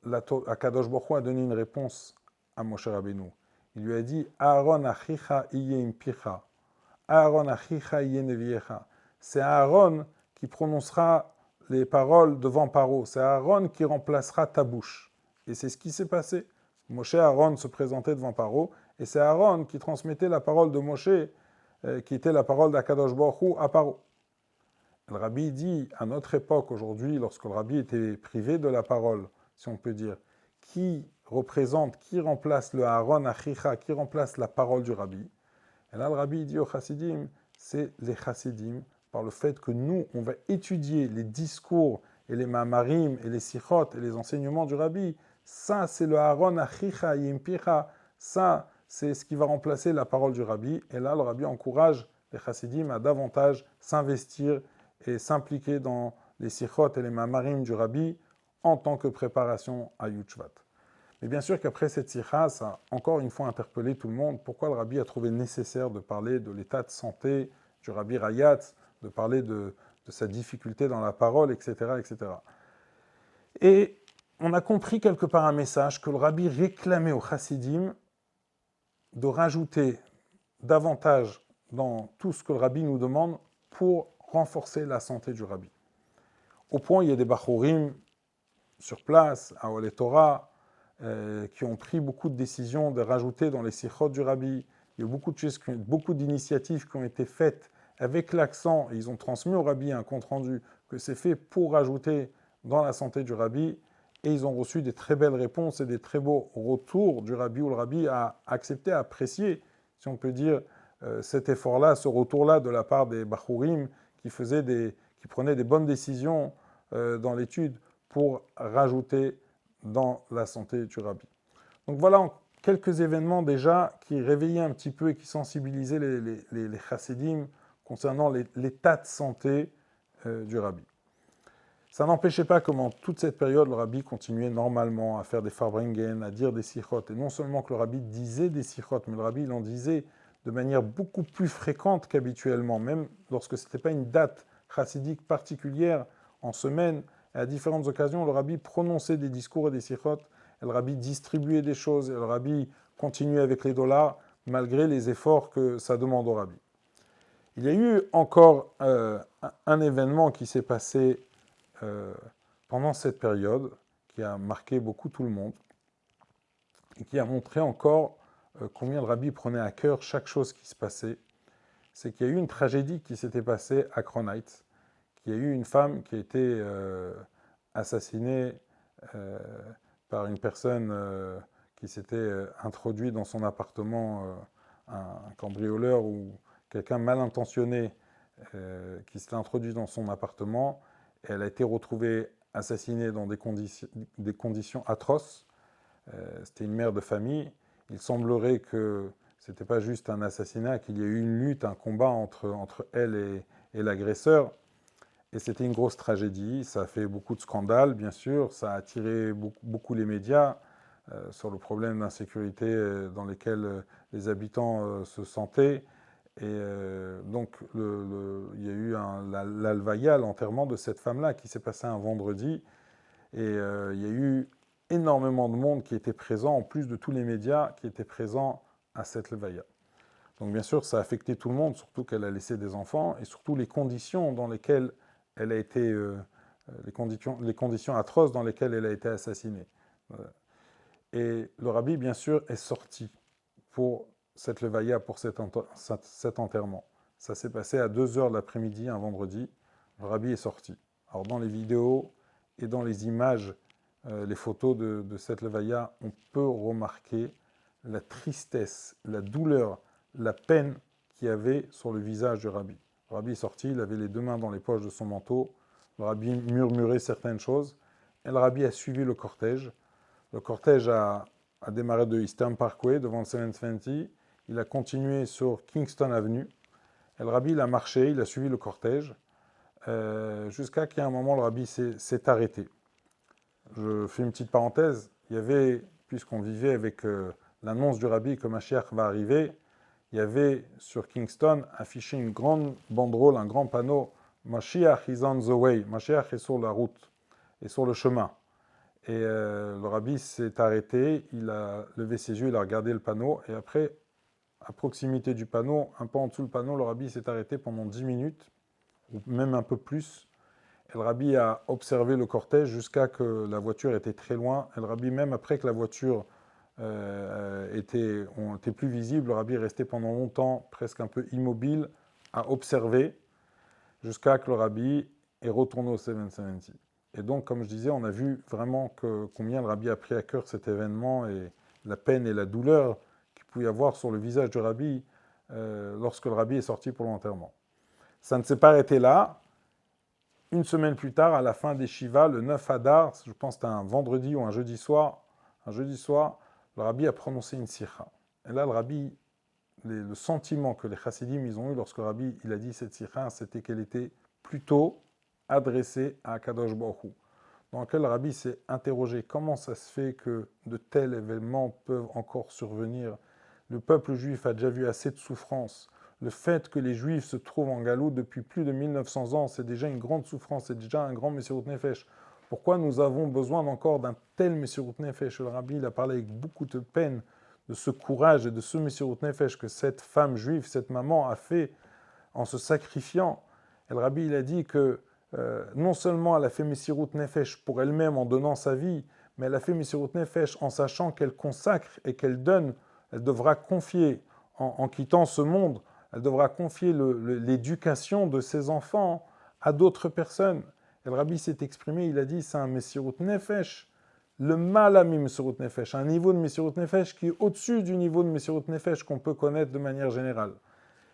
Akadosh Baruch Hu a donné une réponse à Moshe Rabbeinu. Il lui a dit « Aaron achicha iye impicha, Aaron achicha iye neviecha » C'est Aaron qui prononcera les paroles devant Paro. C'est Aaron qui remplacera ta bouche. Et c'est ce qui s'est passé. Moshe et Aaron se présentaient devant Paro, et c'est Aaron qui transmettait la parole de Moshe, qui était la parole d'Akadosh Baruch Hu à Paro. Le rabbi dit, à notre époque, aujourd'hui, lorsque le rabbi était privé de la parole, si on peut dire, qui représente, qui remplace le Aaron Achicha, qui remplace la parole du rabbi. Et là, le rabbi dit aux chassidim, c'est les chassidim, par le fait que nous, on va étudier les discours et les mamarim et les sichot et les enseignements du rabbi. Ça, c'est le Aaron Achicha Yimpicha. Ça, c'est ce qui va remplacer la parole du rabbi. Et là, le rabbi encourage les chassidim à davantage s'investir et s'impliquer dans les sichot et les mamarim du rabbi en tant que préparation à Yud Shvat. Mais bien sûr qu'après cette sikha, ça a encore une fois interpellé tout le monde. Pourquoi le rabbi a trouvé nécessaire de parler de l'état de santé du rabbi Rayatz, de parler de sa difficulté dans la parole, etc., etc. Et on a compris quelque part un message que le rabbi réclamait aux chassidim de rajouter davantage dans tout ce que le rabbi nous demande pour renforcer la santé du rabbi. Au point, il y a des bachourim sur place, à Olé Torah, qui ont pris beaucoup de décisions de rajouter dans les sichot du rabbi. Il y a beaucoup d'initiatives qui ont été faites avec l'accent, et ils ont transmis au rabbi un compte-rendu que c'est fait pour rajouter dans la santé du rabbi, et ils ont reçu des très belles réponses et des très beaux retours du rabbi, où le rabbi a accepté, a apprécié, si on peut dire, cet effort-là, ce retour-là de la part des bachourim qui prenaient des bonnes décisions dans l'étude pour rajouter dans la santé du rabbi. Donc voilà quelques événements déjà qui réveillaient un petit peu et qui sensibilisaient les chassidim concernant l'état de santé du rabbi. Ça n'empêchait pas que pendant toute cette période, le rabbi continuait normalement à faire des farbringen, à dire des sichot. Et non seulement que le rabbi disait des sichot, mais le rabbi il en disait de manière beaucoup plus fréquente qu'habituellement, même lorsque ce n'était pas une date chassidique particulière en semaine. À différentes occasions, le rabbi prononçait des discours et des sichot, et le rabbi distribuait des choses, et le rabbi continuait avec les dollars, malgré les efforts que ça demande au rabbi. Il y a eu encore un événement qui s'est passé pendant cette période, qui a marqué beaucoup tout le monde, et qui a montré encore combien le rabbi prenait à cœur chaque chose qui se passait. C'est qu'il y a eu une tragédie qui s'était passée à Kronheitz, qu'il y a eu une femme qui a été assassinée par une personne qui s'était introduit dans son appartement, un cambrioleur ou quelqu'un mal intentionné qui s'était introduit dans son appartement, et elle a été retrouvée assassinée dans des conditions atroces. C'était une mère de famille. Il semblerait que ce n'était pas juste un assassinat, qu'il y a eu une lutte, un combat entre elle et l'agresseur. Et c'était une grosse tragédie. Ça a fait beaucoup de scandales, bien sûr. Ça a attiré beaucoup les médias sur le problème d'insécurité dans lequel les habitants se sentaient. Et donc, il y a eu l'alvaya, l'enterrement de cette femme-là, qui s'est passé un vendredi. Et il y a eu énormément de monde qui était présent, en plus de tous les médias qui étaient présents à cette levaya. Donc, bien sûr, ça a affecté tout le monde, surtout qu'elle a laissé des enfants, et surtout les conditions dans lesquelles elle a été, les conditions atroces dans lesquelles elle a été assassinée. Et le rabbi, bien sûr, est sorti pour cette levaya, pour cet enterrement. Ça s'est passé à 2 heures de l'après-midi, un vendredi. Le rabbi est sorti. Alors dans les vidéos et dans les images, les photos de cette levaya, on peut remarquer la tristesse, la douleur, la peine qu'il y avait sur le visage du rabbi. Le rabbi est sorti, il avait les 2 mains dans les poches de son manteau. Le rabbi murmurait certaines choses. Et le rabbi a suivi le cortège. Le cortège a démarré de Eastern Parkway devant le 720. Il a continué sur Kingston Avenue. Et le rabbi, il a marché, il a suivi le cortège, jusqu'à qu'il y ait un moment, le rabbi s'est arrêté. Je fais une petite parenthèse. Il y avait, puisqu'on vivait avec l'annonce du rabbi que Mashiach va arriver, il y avait sur Kingston affiché une grande banderole, un grand panneau, Mashiach is on the way, Mashiach est sur la route, est sur le chemin. Et le rabbi s'est arrêté, il a levé ses yeux, il a regardé le panneau, et après, à proximité du panneau, un peu en dessous du panneau, le rabbi s'est arrêté pendant 10 minutes, ou même un peu plus. Et le rabbi a observé le cortège jusqu'à que la voiture était très loin. Et le rabbi, même après que la voiture était plus visible, le rabbi est resté pendant longtemps, presque un peu immobile, à observer, jusqu'à que le rabbi est retourné au 770. Et donc, comme je disais, on a vu vraiment combien le rabbi a pris à cœur cet événement et la peine et la douleur qu'il pouvait y avoir sur le visage du rabbi lorsque le rabbi est sorti pour l'enterrement. Ça ne s'est pas arrêté là. Une semaine plus tard, à la fin des Shiva, le 9 Adar, je pense que c'était un vendredi ou un jeudi soir, le rabbi a prononcé une sikha. Et là, le rabbi, le sentiment que les chassidim ils ont eu lorsque le rabbi il a dit cette sikha, c'était qu'elle était plutôt adressée à Kadosh Baruch Hu. Dans lequel le rabbi s'est interrogé comment ça se fait que de tels événements peuvent encore survenir. Le peuple juif a déjà vu assez de souffrance. Le fait que les Juifs se trouvent en galoute depuis plus de 1900 ans, c'est déjà une grande souffrance, c'est déjà un grand Messirut Nefesh. Pourquoi nous avons besoin encore d'un tel Messirut Nefesh? Le rabbi il a parlé avec beaucoup de peine de ce courage et de ce Messirut Nefesh que cette femme juive, cette maman a fait en se sacrifiant. Et le rabbi il a dit que non seulement elle a fait Messirut Nefesh pour elle-même en donnant sa vie, mais elle a fait Messirut Nefesh en sachant qu'elle consacre et qu'elle donne, elle devra confier en quittant ce monde, elle devra confier l'éducation de ses enfants à d'autres personnes. Et le rabbi s'est exprimé, il a dit, c'est un Messirut Nefesh, le Malami Messirut Nefesh, un niveau de Messirut Nefesh qui est au-dessus du niveau de Messirut Nefesh qu'on peut connaître de manière générale.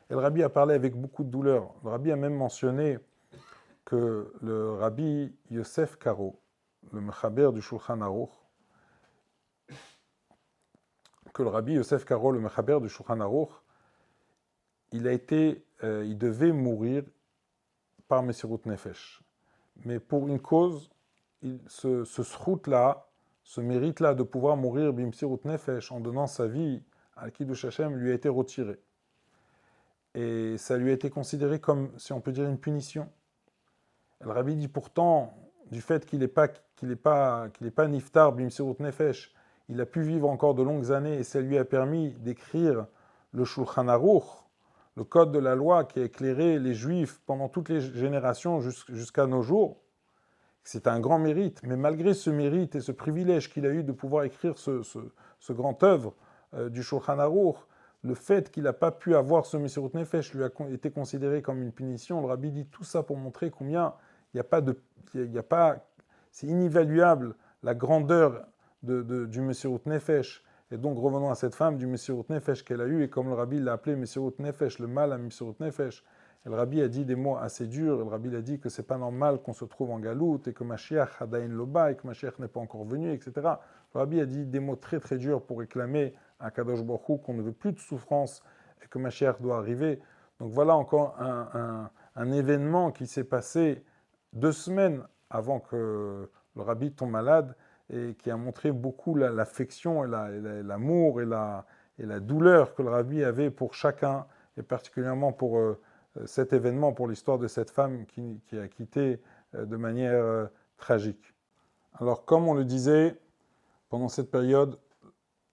Et le rabbi a parlé avec beaucoup de douleur. Le rabbi a même mentionné que le rabbi Yosef Karo, le Mechaber du Shulchan Aruch, il devait mourir par Messirut Nefesh. Mais pour une cause, ce srout-là, ce mérite-là de pouvoir mourir b'Messirut Nefesh en donnant sa vie à Kiddush Hashem lui a été retiré. Et ça lui a été considéré comme, si on peut dire, une punition. Le rabbi dit pourtant, du fait qu'il n'est pas niftar b'Messirut Nefesh, il a pu vivre encore de longues années et ça lui a permis d'écrire le Shulchan Aruch, le code de la loi qui a éclairé les Juifs pendant toutes les générations jusqu'à nos jours. C'est un grand mérite, mais malgré ce mérite et ce privilège qu'il a eu de pouvoir écrire ce grand œuvre du Shulchan Aruch, le fait qu'il n'a pas pu avoir ce Messirut Nefesh lui a été considéré comme une punition. Le rabbi dit tout ça pour montrer combien c'est inévaluable la grandeur du Messirut Nefesh. Et donc revenons à cette femme du Messirut Nefesh qu'elle a eu, et comme le rabbi l'a appelé Messirut Nefesh, le mal à Messirut Nefesh. Et le rabbi a dit des mots assez durs, et le rabbi a dit que c'est pas normal qu'on se trouve en galoute, et que Mashiach Hadain Loba, et que Mashiach n'est pas encore venu, etc. Le rabbi a dit des mots très très durs pour réclamer à Kadosh Baruch Hu qu'on ne veut plus de souffrance, et que Mashiach doit arriver. Donc voilà encore un événement qui s'est passé 2 semaines avant que le rabbi tombe malade, et qui a montré beaucoup l'affection et l'amour et la douleur que le rabbi avait pour chacun, et particulièrement pour cet événement, pour l'histoire de cette femme qui a quitté de manière tragique. Alors, comme on le disait, pendant cette période,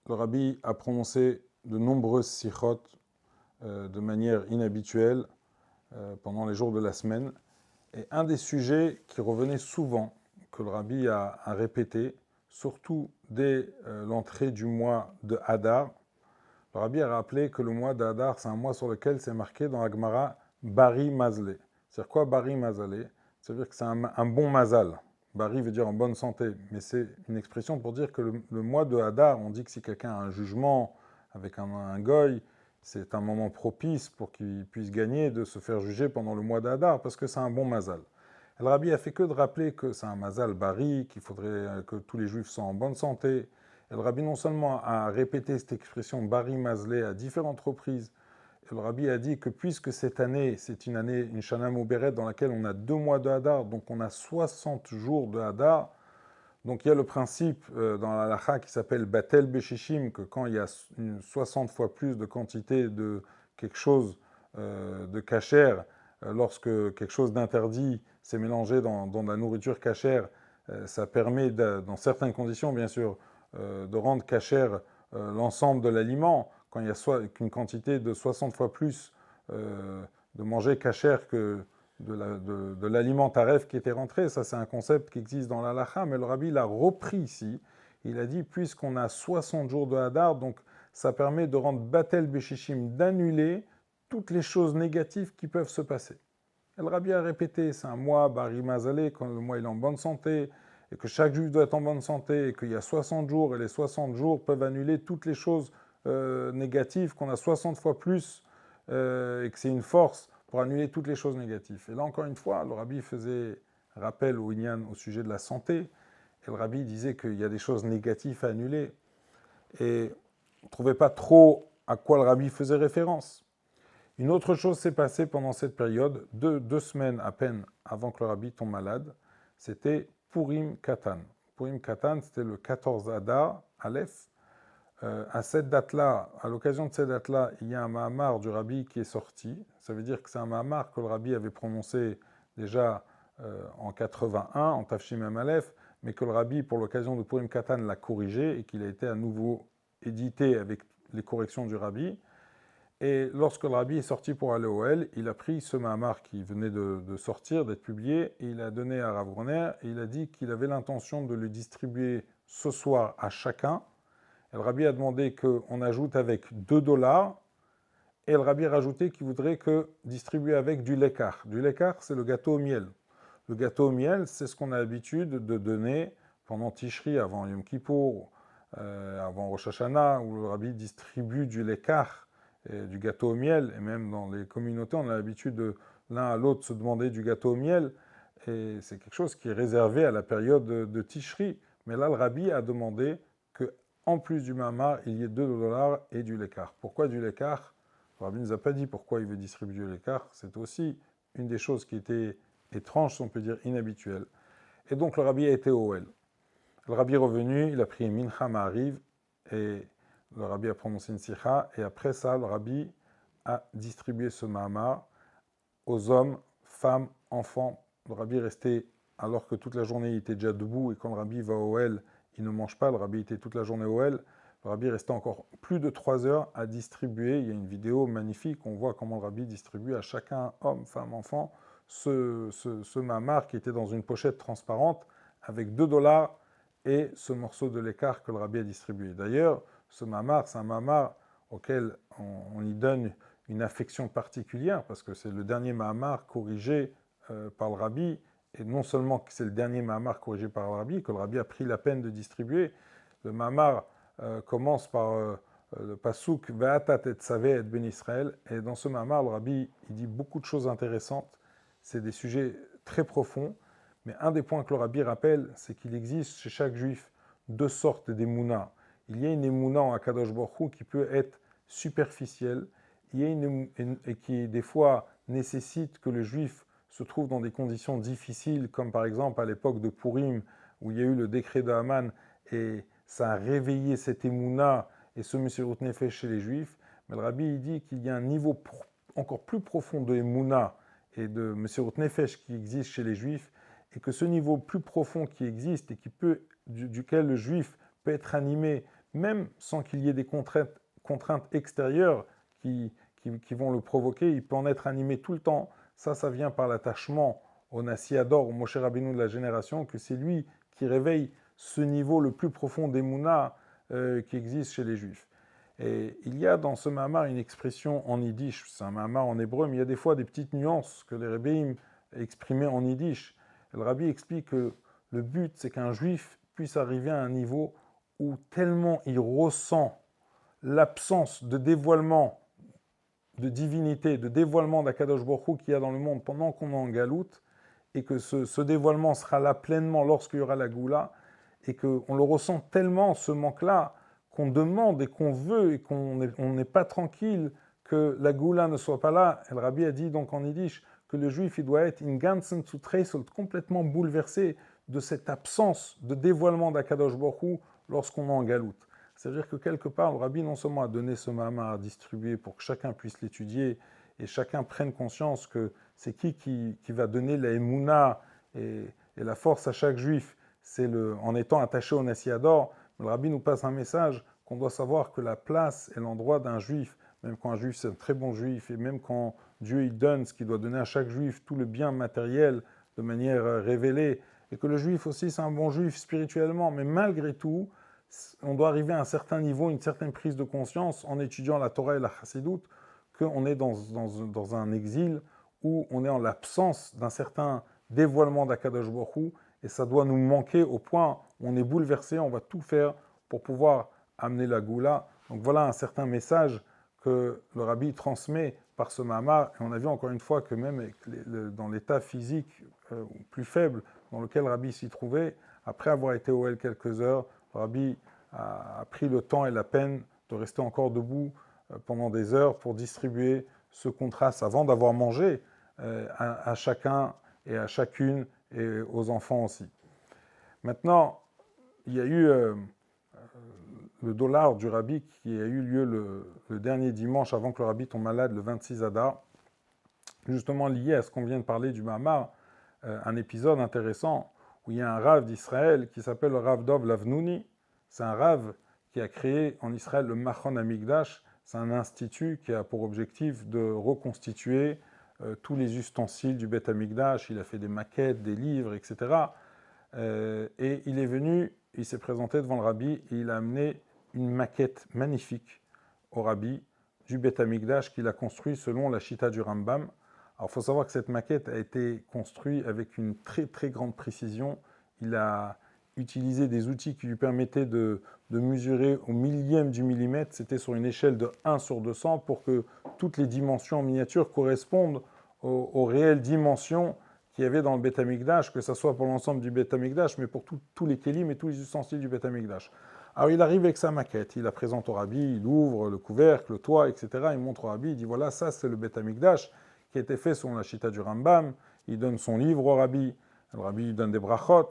le rabbi a prononcé de nombreuses sikhot de manière inhabituelle pendant les jours de la semaine. Et un des sujets qui revenait souvent, que le rabbi a répété, surtout dès l'entrée du mois de Hadar, le rabbi a rappelé que le mois d'Hadar, c'est un mois sur lequel c'est marqué dans la Gemara Bari Mazlé. C'est quoi Bari Mazalé? Ça veut dire que c'est un bon mazal. Bari veut dire en bonne santé, mais c'est une expression pour dire que le mois de Hadar, on dit que si quelqu'un a un jugement avec un goy, c'est un moment propice pour qu'il puisse gagner de se faire juger pendant le mois d'Hadar, parce que c'est un bon mazal. El Rabbi a fait que de rappeler que c'est un mazal bari, qu'il faudrait que tous les juifs soient en bonne santé. El Rabbi non seulement a répété cette expression bari mazlé à différentes reprises, le Rabbi a dit que puisque cette année, c'est une année, une Shana Mouberet, dans laquelle on a 2 mois de Hadar, donc on a 60 jours de Hadar, donc il y a le principe dans la halakha qui s'appelle Batel Beshishim, que quand il y a 60 fois plus de quantité de quelque chose de cachère, lorsque quelque chose d'interdit s'est mélangé dans de la nourriture cachère, ça permet, dans certaines conditions bien sûr, de rendre cachère l'ensemble de l'aliment. Quand il y a une quantité de 60 fois plus de manger cachère que de l'aliment taref qui était rentré, ça c'est un concept qui existe dans l'halakha, mais le Rabbi l'a repris ici. Il a dit, puisqu'on a 60 jours de Hadar, donc ça permet de rendre Batel Beshishim, d'annuler toutes les choses négatives qui peuvent se passer. Et le Rabbi a répété, c'est un mois, Bari Mazalé, quand le mois il est en bonne santé, et que chaque juif doit être en bonne santé, et qu'il y a 60 jours, et les 60 jours peuvent annuler toutes les choses négatives, qu'on a 60 fois plus, et que c'est une force pour annuler toutes les choses négatives. Et là, encore une fois, le Rabbi faisait rappel au Inyan au sujet de la santé, et le Rabbi disait qu'il y a des choses négatives à annuler, et on ne trouvait pas trop à quoi le Rabbi faisait référence. Une autre chose s'est passée pendant cette période, deux semaines à peine avant que le Rabbi tombe malade, c'était Purim Katan. Purim Katan, c'était le 14 Adar, Aleph. À cette date-là, à l'occasion de cette date-là, il y a un Mahamar du Rabbi qui est sorti. Ça veut dire que c'est un Mahamar que le Rabbi avait prononcé déjà en 81, en Tafshim Aleph, mais que le Rabbi, pour l'occasion de Purim Katan, l'a corrigé et qu'il a été à nouveau édité avec les corrections du Rabbi. Et lorsque le Rabbi est sorti pour aller au Hel, il a pris ce Mahamar qui venait de sortir, d'être publié, et il a donné à Rav Groner, et il a dit qu'il avait l'intention de le distribuer ce soir à chacun. Et le Rabbi a demandé qu'on ajoute avec $2, et le Rabbi a rajouté qu'il voudrait que distribuer avec du lekar. Du lekar, c'est le gâteau au miel. Le gâteau au miel, c'est ce qu'on a l'habitude de donner pendant Tishri, avant Yom Kippour, avant Rosh Hashanah, où le Rabbi distribue du lekar, du gâteau au miel, et même dans les communautés, on a l'habitude de l'un à l'autre se demander du gâteau au miel, et c'est quelque chose qui est réservé à la période de Tishri. Mais là, le Rabbi a demandé que, en plus du Mahamar, il y ait $2 et du lekar. Pourquoi du lekar? Le Rabbi ne nous a pas dit pourquoi il veut distribuer du lekar. C'est aussi une des choses qui était étrange, si on peut dire inhabituelle. Et donc le Rabbi a été au Hel. Le Rabbi est revenu, il a pris Mincha Ma'ariv, et le Rabbi a prononcé une sikha, et après ça, le Rabbi a distribué ce Mahamar aux hommes, femmes, enfants. Le Rabbi est resté, alors que toute la journée il était déjà debout, et quand le Rabbi va au Hel, il ne mange pas, le Rabbi était toute la journée au Hel. Le Rabbi est resté encore plus de 3 heures à distribuer. Il y a une vidéo magnifique, on voit comment le Rabbi distribue à chacun, homme, femme, enfant, ce Mahamar qui était dans une pochette transparente avec $2 et ce morceau de l'écart que le Rabbi a distribué. D'ailleurs, ce Mahamar, c'est un Mahamar auquel on y donne une affection particulière parce que c'est le dernier Mahamar corrigé par le Rabbi, et non seulement que c'est le dernier Mahamar corrigé par le Rabbi, que le Rabbi a pris la peine de distribuer. Le Mahamar commence par le Pasuk Ve'ata tetzavé et ben Israël, et dans ce Mahamar, le Rabbi il dit beaucoup de choses intéressantes. C'est des sujets très profonds, mais un des points que le Rabbi rappelle, c'est qu'il existe chez chaque juif 2 sortes d'émouna. Il y a une émouna en Akadosh Baruch Hu qui peut être superficielle, il y a et qui des fois nécessite que le juif se trouve dans des conditions difficiles, comme par exemple à l'époque de Purim, où il y a eu le décret de Haman, et ça a réveillé cette émouna et ce Messirut Nefesh chez les juifs. Mais le Rabbi il dit qu'il y a un niveau encore plus profond de émouna et de Messirut Nefesh qui existe chez les juifs, et que ce niveau plus profond qui existe et duquel le juif peut être animé, même sans qu'il y ait des contraintes extérieures qui vont le provoquer, il peut en être animé tout le temps. Ça vient par l'attachement au Nassi Ador, au Moshe Rabbeinu de la génération, que c'est lui qui réveille ce niveau le plus profond d'Emouna qui existe chez les Juifs. Et il y a dans ce Mahamar une expression en yiddish, c'est un Mahamar en hébreu, mais il y a des fois des petites nuances que les Rebbeim exprimaient en yiddish. Et le Rabbi explique que le but, c'est qu'un juif puisse arriver à un niveau où tellement il ressent l'absence de dévoilement de divinité, de dévoilement d'Akadosh Baruch Hu qu'il y a dans le monde pendant qu'on est en galoute, et que ce dévoilement sera là pleinement lorsqu'il y aura la Goula, et qu'on le ressent tellement, ce manque-là, qu'on demande et qu'on veut, et qu'on n'est pas tranquille que la Goula ne soit pas là. Et le Rabbi a dit donc en yiddish que le juif il doit être in ganzen zu treiselt, complètement bouleversé de cette absence de dévoilement d'Akadosh Baruch Hu lorsqu'on est en galoute. C'est-à-dire que quelque part, le Rabbi non seulement a donné ce Mahamar à distribuer pour que chacun puisse l'étudier et chacun prenne conscience que c'est qui va donner la émouna et la force à chaque juif, c'est en étant attaché au Nessiador. Le Rabbi nous passe un message qu'on doit savoir que la place et l'endroit d'un juif, même quand un juif c'est un très bon juif, et même quand Dieu il donne ce qu'il doit donner à chaque juif, tout le bien matériel de manière révélée, et que le juif aussi c'est un bon juif spirituellement, mais malgré tout, on doit arriver à un certain niveau, une certaine prise de conscience en étudiant la Torah et la Chassidoute, qu'on est dans un exil où on est en l'absence d'un certain dévoilement d'Akadosh Baruch Hu, et ça doit nous manquer au point où on est bouleversé, on va tout faire pour pouvoir amener la Goula. Donc voilà un certain message que le Rabbi transmet par ce Mahamar, et on a vu encore une fois que même dans l'état physique plus faible dans lequel le Rabbi s'y trouvait, après avoir été au L quelques heures, le Rabbi a pris le temps et la peine de rester encore debout pendant des heures pour distribuer ce contraste avant d'avoir mangé à chacun et à chacune et aux enfants aussi. Maintenant, il y a eu le dollar du Rabbi qui a eu lieu le dernier dimanche avant que le Rabbi tombe malade, le 26 Adar, justement lié à ce qu'on vient de parler du Mahamar, un épisode intéressant où il y a un Rav d'Israël qui s'appelle le Rav Dov Lavnouni. C'est un Rav qui a créé en Israël le Machon Hamikdash. C'est un institut qui a pour objectif de reconstituer tous les ustensiles du Beth Hamikdash. Il a fait des maquettes, des livres, etc. Et il est venu, il s'est présenté devant le Rabbi et il a amené une maquette magnifique au Rabbi du Beth Hamikdash qu'il a construit selon la Shita du Rambam. Alors, il faut savoir que cette maquette a été construite avec une très très grande précision. Il a utilisé des outils qui lui permettaient de mesurer au millième du millimètre. C'était sur une échelle de 1 sur 200 pour que toutes les dimensions en miniature correspondent aux réelles dimensions qu'il y avait dans le Beth Hamikdash, que ce soit pour l'ensemble du Beth Hamikdash, mais pour tous les kélim et tous les ustensiles du Beth Hamikdash. Alors, il arrive avec sa maquette, il la présente au Rabbi, il ouvre le couvercle, le toit, etc. Il montre au Rabbi, il dit voilà, ça c'est le Beth Hamikdash qui a été fait selon la Shita du Rambam. Il donne son livre au Rabbi, le Rabbi lui donne des brachot,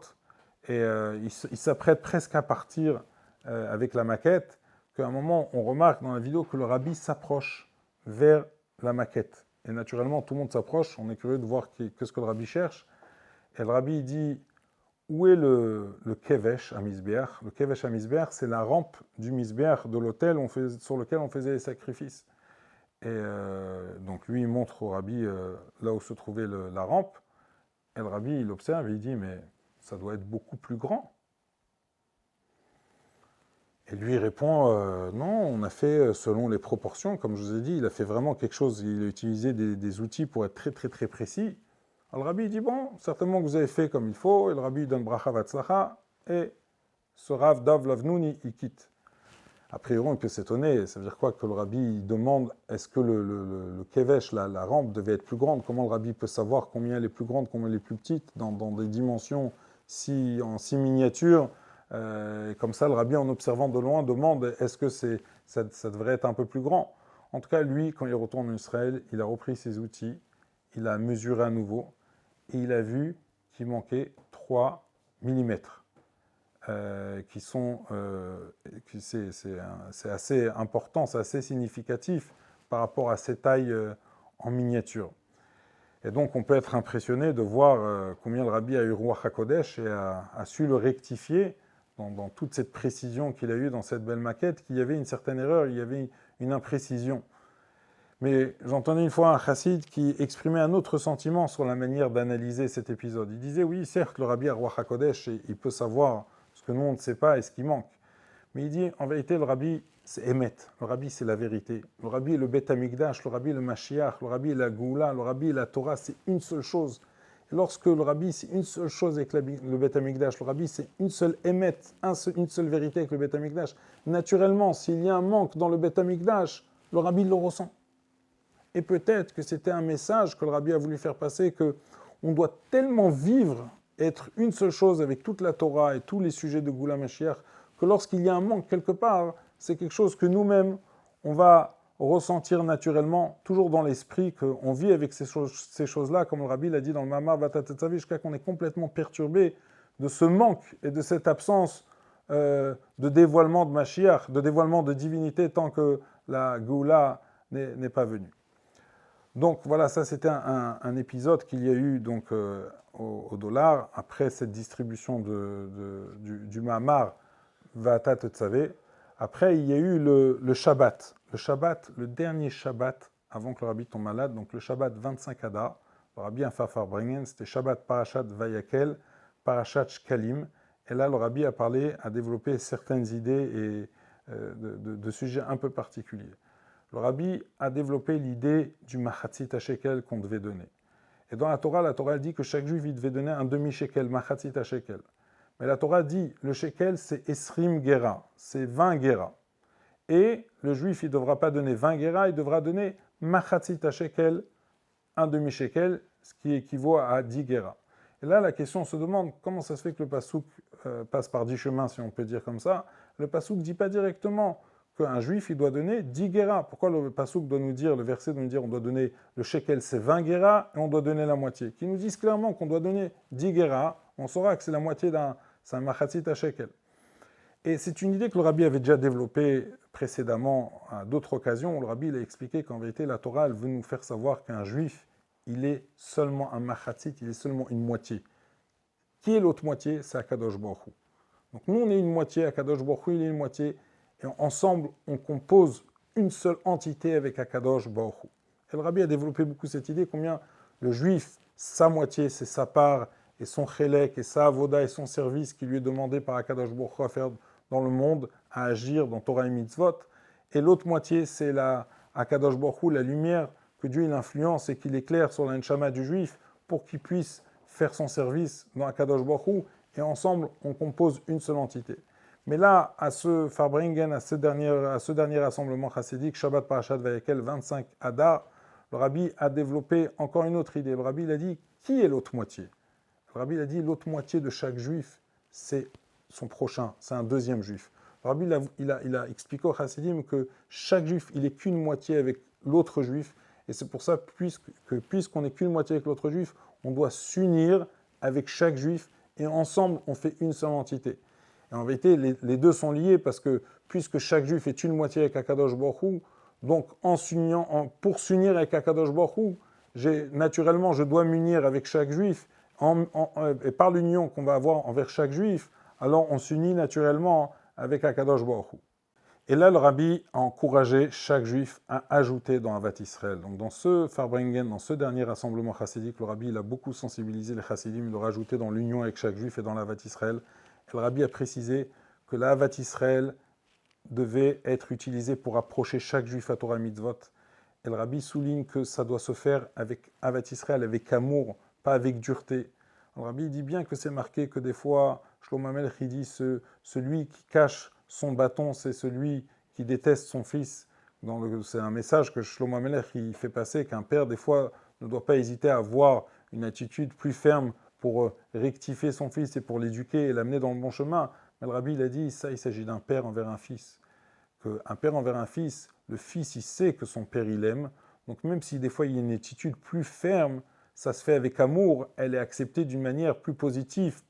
et il s'apprête presque à partir avec la maquette, qu'à un moment, on remarque dans la vidéo que le Rabbi s'approche vers la maquette. Et naturellement, tout le monde s'approche, on est curieux de voir qu'est-ce que le Rabbi cherche. Et le Rabbi dit, où est le Kevesh à Misbeach? Le Kevesh à Misbeach, c'est la rampe du Misbeach de l'autel sur lequel on faisait les sacrifices. Et donc lui, il montre au Rabbi là où se trouvait la rampe. Et le Rabbi, il observe et il dit, mais ça doit être beaucoup plus grand. Et lui, il répond, non, on a fait selon les proportions, comme je vous ai dit, il a fait vraiment quelque chose, il a utilisé des outils pour être très très très précis. Alors le Rabbi dit, bon, certainement que vous avez fait comme il faut, et le Rabbi donne bracha vatzlacha, et ce Rav Dov Lavnouni, il quitte. A priori, on peut s'étonner, ça veut dire quoi que le Rabbi demande, est-ce que le kevesh, la rampe, devait être plus grande? Comment le Rabbi peut savoir combien elle est plus grande, combien elle est plus petite, dans des dimensions en si miniatures? Comme ça, le Rabbi, en observant de loin, demande, est-ce que ça devrait être un peu plus grand? En tout cas, lui, quand il retourne en Israël, il a repris ses outils, il a mesuré à nouveau, et il a vu qu'il manquait 3 millimètres. C'est assez important, c'est assez significatif par rapport à ces tailles en miniature. Et donc on peut être impressionné de voir combien le Rabbi a eu Ruach HaKodesh et a su le rectifier dans toute cette précision qu'il a eue dans cette belle maquette, qu'il y avait une certaine erreur, il y avait une imprécision. Mais j'entendais une fois un chassid qui exprimait un autre sentiment sur la manière d'analyser cet épisode. Il disait, oui, certes, le Rabbi a Ruach HaKodesh, et il peut savoir ce que nous, on ne sait pas et ce qui manque. Mais il dit, en vérité, le rabbi, c'est Emet. Le rabbi, c'est la vérité. Le rabbi est le Beth Amikdash, le rabbi est le Mashiach, le rabbi est la Goula, le rabbi est la Torah, c'est une seule chose. Et lorsque le rabbi, c'est une seule chose avec le Beth Amikdash, le rabbi, c'est une seule Emet, une seule vérité avec le Beth Amikdash. Naturellement, s'il y a un manque dans le Beth Amikdash, le rabbi le ressent. Et peut-être que c'était un message que le rabbi a voulu faire passer, qu'on doit tellement vivre, être une seule chose avec toute la Torah et tous les sujets de Goula Mashiach, que lorsqu'il y a un manque quelque part, c'est quelque chose que nous-mêmes, on va ressentir naturellement, toujours dans l'esprit, qu'on vit avec ces choses-là, comme le rabbi l'a dit dans le Mamar Vatatetzavi, jusqu'à qu'on est complètement perturbé de ce manque et de cette absence de dévoilement de Mashiach, de dévoilement de divinité, tant que la Goula n'est pas venue. Donc voilà, ça c'était un épisode qu'il y a eu donc, au dollar, après cette distribution du Mamar Vata Tetzavé. Après, il y a eu le Shabbat. Le Shabbat, le dernier Shabbat, avant que le rabbi tombe malade, donc le Shabbat 25 Adar, le rabbi a Farbringen, c'était Shabbat Parashat Vayakel, Parashat Shkalim. Et là, le rabbi a parlé, a développé certaines idées et de sujets un peu particuliers. Le rabbi a développé l'idée du Machatzit HaShekel qu'on devait donner. Et dans la Torah dit que chaque juif il devait donner un demi-shekel, Machatzit HaShekel. Mais la Torah dit, le shekel, c'est Esrim Gera, c'est 20 Gera. Et le juif, il ne devra pas donner 20 Gera, il devra donner Machatzit HaShekel, un demi-shekel, ce qui équivaut à 10 Gera. Et là, la question se demande, comment ça se fait que le Passouk passe par 10 chemins, si on peut dire comme ça. Le Passouk ne dit pas directement qu'un juif, il doit donner 10 Gera. Pourquoi le Passouk doit nous dire, le verset doit nous dire, on doit donner, le shekel, c'est 20 Gera, et on doit donner la moitié. Qui nous disent clairement qu'on doit donner 10 Gera, on saura que c'est la moitié c'est un Machatzit HaShekel. Et c'est une idée que le rabbi avait déjà développée précédemment à d'autres occasions. Le rabbi il a expliqué qu'en vérité, la Torah elle veut nous faire savoir qu'un juif, il est seulement un Machatzit, il est seulement une moitié. Qui est l'autre moitié? C'est Akadosh Baruch Hu. Donc nous, on est une moitié, Akadosh Baruch Hu, il est une moitié, et ensemble, on compose une seule entité avec Akadosh Baruch Hu. Et le rabbi a développé beaucoup cette idée, combien le juif, sa moitié, c'est sa part, et son chélek, et sa avoda, et son service qui lui est demandé par Akadosh Baruch Hu à faire dans le monde, à agir dans Torah et Mitzvot. Et l'autre moitié, c'est la Akadosh Baruch Hu, la lumière que Dieu il influence et qu'il éclaire sur l'Neshama du juif pour qu'il puisse faire son service dans Akadosh Baruch Hu. Et ensemble, on compose une seule entité. Mais là, à ce Farbringen, à ce dernier rassemblement chassidique, Shabbat Parashat Vayakel 25 Adar, le rabbi a développé encore une autre idée. Le rabbi il a dit, qui est l'autre moitié? Le rabbi a dit, l'autre moitié de chaque juif, c'est son prochain, c'est un deuxième juif. Le rabbi il a expliqué au chassidim que chaque juif, il n'est qu'une moitié avec l'autre juif, et c'est pour ça, puisqu'on n'est qu'une moitié avec l'autre juif, on doit s'unir avec chaque juif, et ensemble, on fait une seule entité. Et en vérité, les deux sont liés, parce que puisque chaque juif est une moitié avec Akadosh Baruch Hu, donc pour s'unir avec Akadosh Baruch Hu, naturellement, je dois m'unir avec chaque juif, et par l'union qu'on va avoir envers chaque juif, alors on s'unit naturellement avec Akadosh Baruch Hu. Et là, le rabbi a encouragé chaque juif à ajouter dans Avat Israël. Donc dans ce Farbringen, dans ce dernier rassemblement chassidique, le rabbi il a beaucoup sensibilisé les chassidim de rajouter dans l'union avec chaque juif et dans l'Avat Israël. Et le rabbi a précisé que l'Avat Israël devait être utilisé pour approcher chaque juif à Torah Mitzvot. Et le rabbi souligne que ça doit se faire avec Avat Israël, avec amour, pas avec dureté. Le rabbi dit bien que c'est marqué que des fois, Shlomo HaMelech il dit celui qui cache son bâton, c'est celui qui déteste son fils. C'est un message que Shlomo HaMelech il fait passer, qu'un père des fois ne doit pas hésiter à avoir une attitude plus ferme pour rectifier son fils et pour l'éduquer et l'amener dans le bon chemin. Mais le rabbi il a dit, ça il s'agit d'un père envers un fils. Qu'un père envers un fils, le fils il sait que son père il aime, donc même si des fois il y a une attitude plus ferme, ça se fait avec amour, elle est acceptée d'une manière plus positive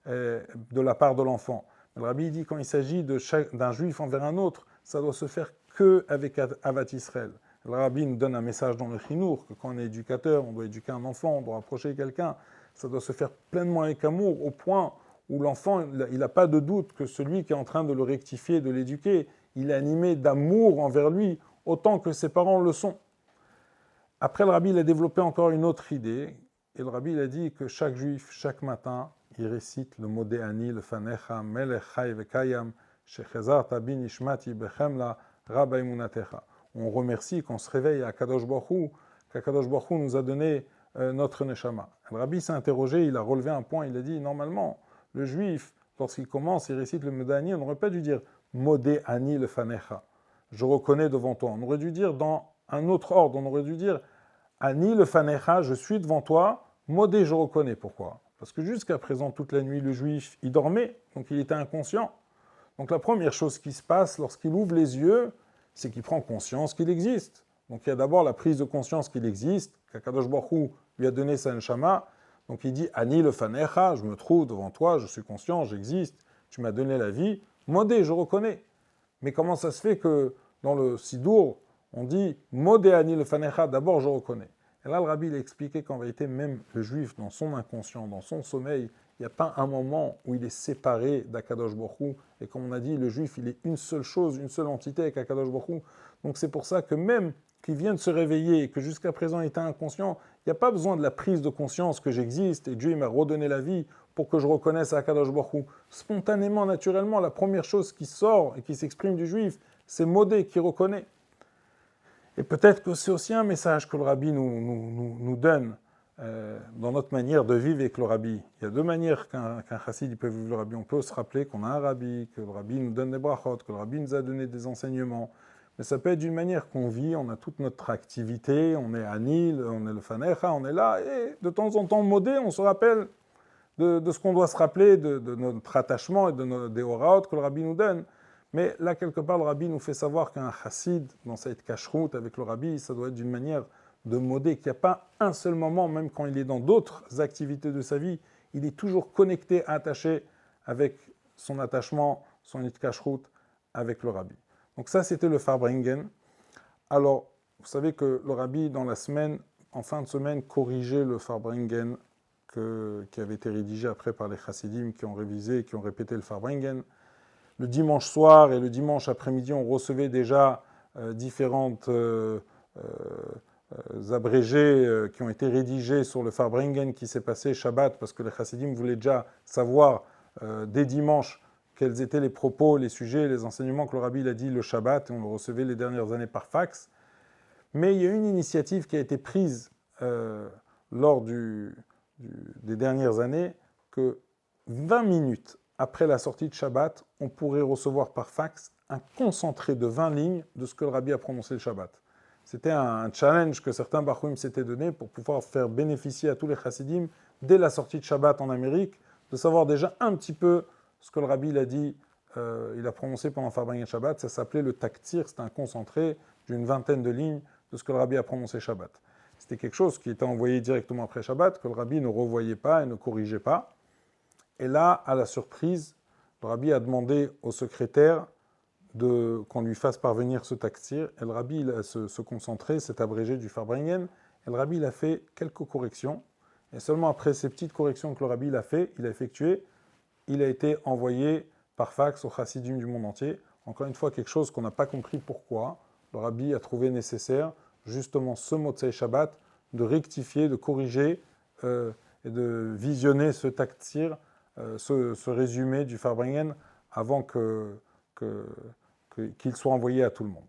de la part de l'enfant. Le rabbi dit quand il s'agit d'un juif envers un autre, ça doit se faire que avec Avat Israël. Le rabbi nous donne un message dans le Chinour, que quand on est éducateur, on doit éduquer un enfant, on doit approcher quelqu'un, ça doit se faire pleinement avec amour, au point où l'enfant, il n'a pas de doute que celui qui est en train de le rectifier, de l'éduquer, il est animé d'amour envers lui, autant que ses parents le sont. Après, le rabbi il a développé encore une autre idée, et le rabbi il a dit que chaque juif, chaque matin, il récite le mot De'ani, le Fanecha, Melech Chai Vekayam, On remercie qu'on se réveille à Kadosh Baruch Hu, qu'Akadosh Baruch Hu nous a donné notre neshama. Le rabbi s'est interrogé, il a relevé un point, il a dit, normalement, le juif, lorsqu'il commence, il récite le Modé, on n'aurait pas dû dire Modé Ani le Fanecha, je reconnais devant toi. On aurait dû dire dans un autre ordre, on aurait dû dire Ani le Fanecha, je suis devant toi, Modé, je reconnais. Pourquoi? Parce que jusqu'à présent, toute la nuit, le juif, il dormait, donc il était inconscient. Donc la première chose qui se passe lorsqu'il ouvre les yeux, c'est qu'il prend conscience qu'il existe. Donc il y a d'abord la prise de conscience qu'il existe, qu'Akadosh Baruch Hu lui a donné sa neshama. Donc il dit Ani le fanecha, je me trouve devant toi, je suis conscient, j'existe, tu m'as donné la vie. Modé, je reconnais. Mais comment ça se fait que dans le Sidour, on dit Modé Ani le fanecha, d'abord je reconnais. Et là le rabbi il a expliqué qu'en vérité, même le juif, dans son inconscient, dans son sommeil, il n'y a pas un moment où il est séparé d'Akadosh Baruch Hu. Et comme on a dit, le juif, il est une seule chose, une seule entité avec Akadosh Baruch Hu. Donc c'est pour ça que même qu'il vient de se réveiller et que jusqu'à présent il était inconscient, il n'y a pas besoin de la prise de conscience que j'existe et Dieu m'a redonné la vie pour que je reconnaisse Akadosh Baruch Hu. Spontanément, naturellement, la première chose qui sort et qui s'exprime du juif, c'est Modé qui reconnaît. Et peut-être que c'est aussi un message que le rabbi nous donne dans notre manière de vivre avec le rabbi. Il y a deux manières qu'un chassid peut vivre le rabbi. On peut se rappeler qu'on a un rabbi, que le rabbi nous donne des brachot, que le rabbi nous a donné des enseignements. Mais ça peut être d'une manière qu'on vit, on a toute notre activité, on est à Nil, on est le Fanecha, on est là, et de temps en temps, modé, on se rappelle de ce qu'on doit se rappeler, de notre attachement et des oraot que le rabbi nous donne. Mais là, quelque part, le rabbi nous fait savoir qu'un chassid, dans cette cacheroute avec le rabbi, ça doit être d'une manière de modé, qu'il n'y a pas un seul moment, même quand il est dans d'autres activités de sa vie, il est toujours connecté, attaché avec son attachement, son cacheroute avec le rabbi. Donc ça, c'était le Farbringen. Alors, vous savez que le rabbi, dans la semaine, en fin de semaine, corrigeait le Farbringen qui avait été rédigé après par les chassidim qui ont révisé et qui ont répété le Farbringen. Le dimanche soir et le dimanche après-midi, on recevait déjà différentes abrégés qui ont été rédigés sur le Farbringen qui s'est passé Shabbat, parce que les chassidim voulaient déjà savoir dès dimanche quels étaient les propos, les sujets, les enseignements que le rabbi a dit le Shabbat, et on le recevait les dernières années par fax. Mais il y a une initiative qui a été prise lors des dernières années, que 20 minutes après la sortie de Shabbat, on pourrait recevoir par fax un concentré de 20 lignes de ce que le rabbi a prononcé le Shabbat. C'était un challenge que certains Bachouim s'étaient donné pour pouvoir faire bénéficier à tous les chassidim, dès la sortie de Shabbat en Amérique, de savoir déjà un petit peu ce que le rabbi a dit, il a prononcé pendant Farbringen Shabbat. Ça s'appelait le taktir, c'était un concentré d'une vingtaine de lignes de ce que le rabbi a prononcé Shabbat. C'était quelque chose qui était envoyé directement après Shabbat, que le rabbi ne revoyait pas et ne corrigeait pas. Et là, à la surprise, le rabbi a demandé au secrétaire qu'on lui fasse parvenir ce taktir. Et le rabbi, se concentrait, cet abrégé du Farbringen. Et le rabbi, il a fait quelques corrections. Et seulement après ces petites corrections que le rabbi il a effectuées, il a été envoyé par fax au chassidim du monde entier. Encore une fois, quelque chose qu'on n'a pas compris pourquoi. Le rabbi a trouvé nécessaire, justement ce Motzei Shabbat, de rectifier, de corriger et de visionner ce taktir, ce résumé du Farbringen avant qu'il soit envoyé à tout le monde.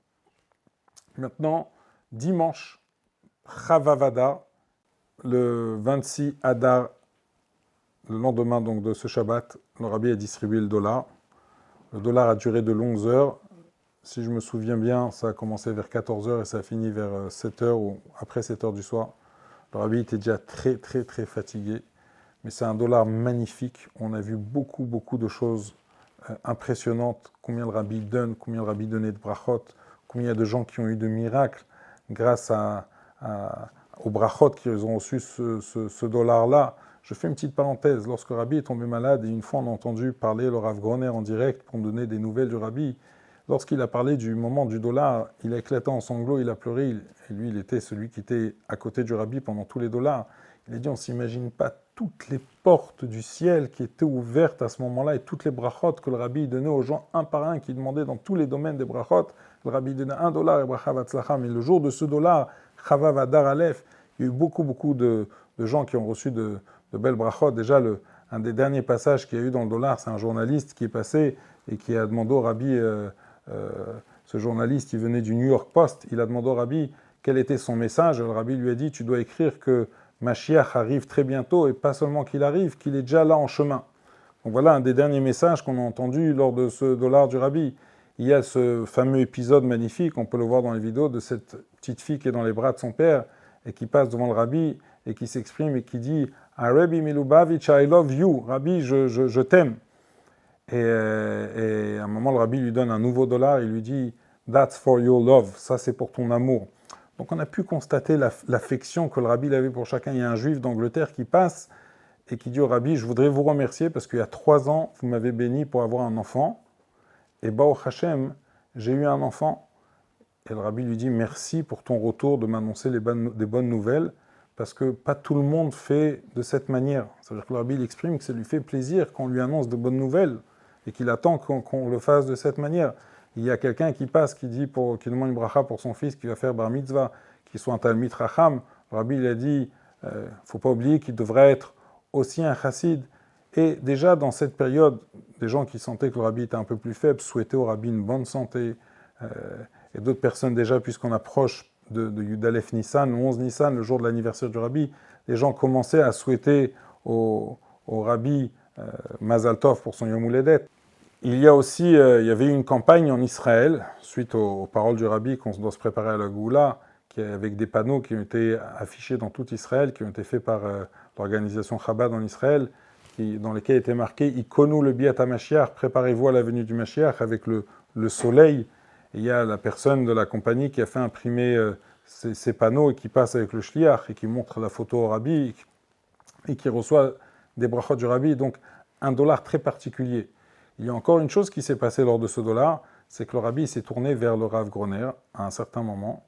Maintenant, dimanche, Chavavada, le 26 Adar, le lendemain donc de ce Shabbat, le rabbi a distribué le dollar. Le dollar a duré de longues heures. Si je me souviens bien, ça a commencé vers 14h et ça a fini vers 7h ou après 7h du soir. Le rabbi était déjà très très très fatigué. Mais c'est un dollar magnifique. On a vu beaucoup de choses impressionnantes. Combien le rabbi donne, combien le rabbi donnait de brachot, combien il y a de gens qui ont eu de miracles grâce aux brachot qu'ils ont reçu ce dollar-là. Je fais une petite parenthèse. Lorsque le rabbi est tombé malade, et une fois on a entendu parler le Rav Groner en direct pour nous donner des nouvelles du rabbi, lorsqu'il a parlé du moment du dollar, il a éclaté en sanglots, il a pleuré, et lui il était celui qui était à côté du rabbi pendant tous les dollars. Il a dit, on ne s'imagine pas toutes les portes du ciel qui étaient ouvertes à ce moment-là et toutes les brachot que le rabbi donnait aux gens un par un qui demandaient dans tous les domaines des brachot. Le rabbi donnait $1 et bracha vatzlacha, mais le jour de ce dollar, Chavav Adar Aleph, il y a eu beaucoup de gens qui ont reçu de belles brachot. Déjà, un des derniers passages qu'il y a eu dans le dollar, c'est un journaliste qui est passé et qui a demandé au rabbi, ce journaliste, il venait du New York Post, il a demandé au rabbi quel était son message. Le rabbi lui a dit, tu dois écrire que Mashiach arrive très bientôt, et pas seulement qu'il arrive, qu'il est déjà là en chemin. Donc voilà un des derniers messages qu'on a entendus lors de ce dollar du rabbi. Il y a ce fameux épisode magnifique, on peut le voir dans les vidéos, de cette petite fille qui est dans les bras de son père et qui passe devant le rabbi et qui s'exprime et qui dit « Rabbi Milubavitch, I love you, Rabbi, je t'aime ». Et à un moment, le rabbi lui donne un nouveau dollar, il lui dit « That's for your love », ça c'est pour ton amour. Donc on a pu constater l'affection que le rabbi avait pour chacun. Il y a un juif d'Angleterre qui passe et qui dit au rabbi « Je voudrais vous remercier parce qu'il y a 3 ans, vous m'avez béni pour avoir un enfant. Et Baruch Hashem, j'ai eu un enfant. » Et le rabbi lui dit « Merci pour ton retour de m'annoncer des bonnes nouvelles, parce que pas tout le monde fait de cette manière. » C'est-à-dire que le rabbi exprime que ça lui fait plaisir qu'on lui annonce de bonnes nouvelles et qu'il attend qu'on le fasse de cette manière. Il y a quelqu'un qui passe, qui demande une bracha pour son fils qui va faire bar mitzvah, qui soit un talmid racham. Le rabbi il a dit « faut pas oublier qu'il devrait être aussi un chassid. » Et déjà dans cette période, des gens qui sentaient que le rabbi était un peu plus faible souhaitaient au rabbi une bonne santé. Et d'autres personnes déjà, puisqu'on approche de Yudalef Nissan, le 11 Nissan, le jour de l'anniversaire du rabbi, les gens commençaient à souhaiter au rabbi Mazal Tov pour son Yom Houledet. Il y avait eu une campagne en Israël, suite aux paroles du rabbi qu'on doit se préparer à la Goula, avec des panneaux qui ont été affichés dans tout Israël, qui ont été faits par l'organisation Chabad en Israël, dans lesquels était marqué « Ikonu le biat HaMashiach », préparez-vous à la venue du Mashiach, avec le soleil. Et il y a la personne de la compagnie qui a fait imprimer ces panneaux et qui passe avec le shliach et qui montre la photo au rabbi et qui reçoit des brachot du rabbi. Donc un dollar très particulier. Il y a encore une chose qui s'est passée lors de ce dollar, c'est que le rabbi s'est tourné vers le Rav Groner à un certain moment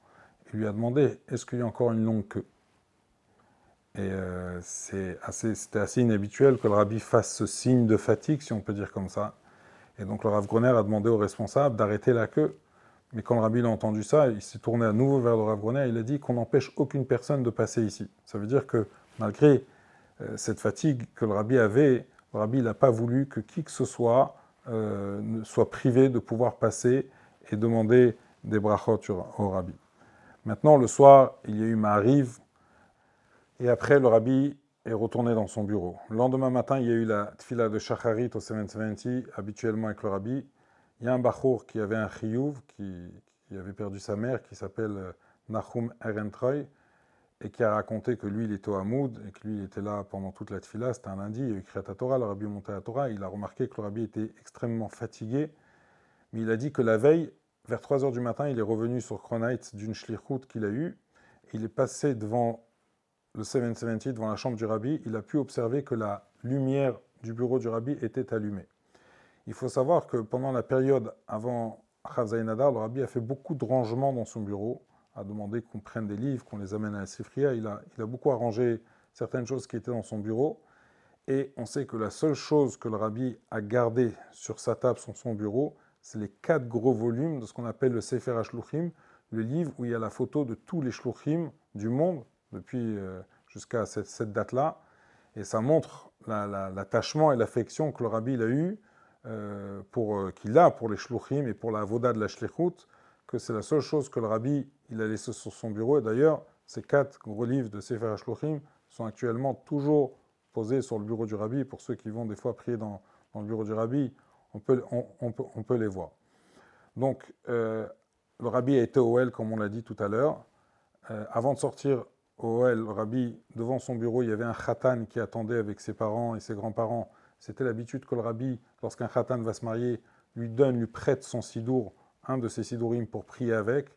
et lui a demandé « Est-ce qu'il y a encore une longue queue ?» Et c'était assez inhabituel que le rabbi fasse ce signe de fatigue, si on peut dire comme ça. Et donc le Rav Groner a demandé au responsable d'arrêter la queue. Mais quand le rabbi a entendu ça, il s'est tourné à nouveau vers le Rav Groner et il a dit qu'on n'empêche aucune personne de passer ici. Ça veut dire que malgré cette fatigue que le rabbi avait, le rabbi n'a pas voulu que qui que ce soit soit privé de pouvoir passer et demander des brachot au rabbi. Maintenant, le soir, il y a eu Ma'ariv, et après, le rabbi est retourné dans son bureau. Le lendemain matin, il y a eu la tfila de Shacharit au 770, habituellement avec le rabbi. Il y a un bachour qui avait un chiyuv, qui avait perdu sa mère, qui s'appelle Nahum Erentroy, et qui a raconté que lui, il était au Hamoud, et que lui, il était là pendant toute la tfila. C'était un lundi, il y a eu Kriyat Torah, le rabbi montait à la Torah, il a remarqué que le rabbi était extrêmement fatigué, mais il a dit que la veille, vers 3 heures du matin, il est revenu sur Kronite d'une shlichut qu'il a eue, il est passé devant le 770, devant la chambre du rabbi, il a pu observer que la lumière du bureau du rabbi était allumée. Il faut savoir que pendant la période avant Chav Zayin Adar, le rabbi a fait beaucoup de rangements dans son bureau, a demandé qu'on prenne des livres, qu'on les amène à la Sifriya. Il a beaucoup arrangé certaines choses qui étaient dans son bureau. Et on sait que la seule chose que le rabbi a gardée sur sa table, sur son bureau, c'est les 4 gros volumes de ce qu'on appelle le Sefer HaShluchim, le livre où il y a la photo de tous les Shluchim du monde, depuis jusqu'à cette date-là. Et ça montre l'attachement et l'affection que le rabbi il a eu, qu'il a pour les shluchim et pour la voda de la shlichut, que c'est la seule chose que le rabbi il a laissé sur son bureau. Et d'ailleurs, ces 4 gros livres de Sefer HaShluchim sont actuellement toujours posés sur le bureau du rabbi. Pour ceux qui vont des fois prier dans le bureau du rabbi, on peut les voir. Donc, le rabbi a été au Ohel, comme on l'a dit tout à l'heure. Avant de sortir au Ohel, le rabbi, devant son bureau, il y avait un khatan qui attendait avec ses parents et ses grands-parents. C'était l'habitude que le rabbi, lorsqu'un khatan va se marier, lui prête son sidour, un de ses sidourim pour prier avec.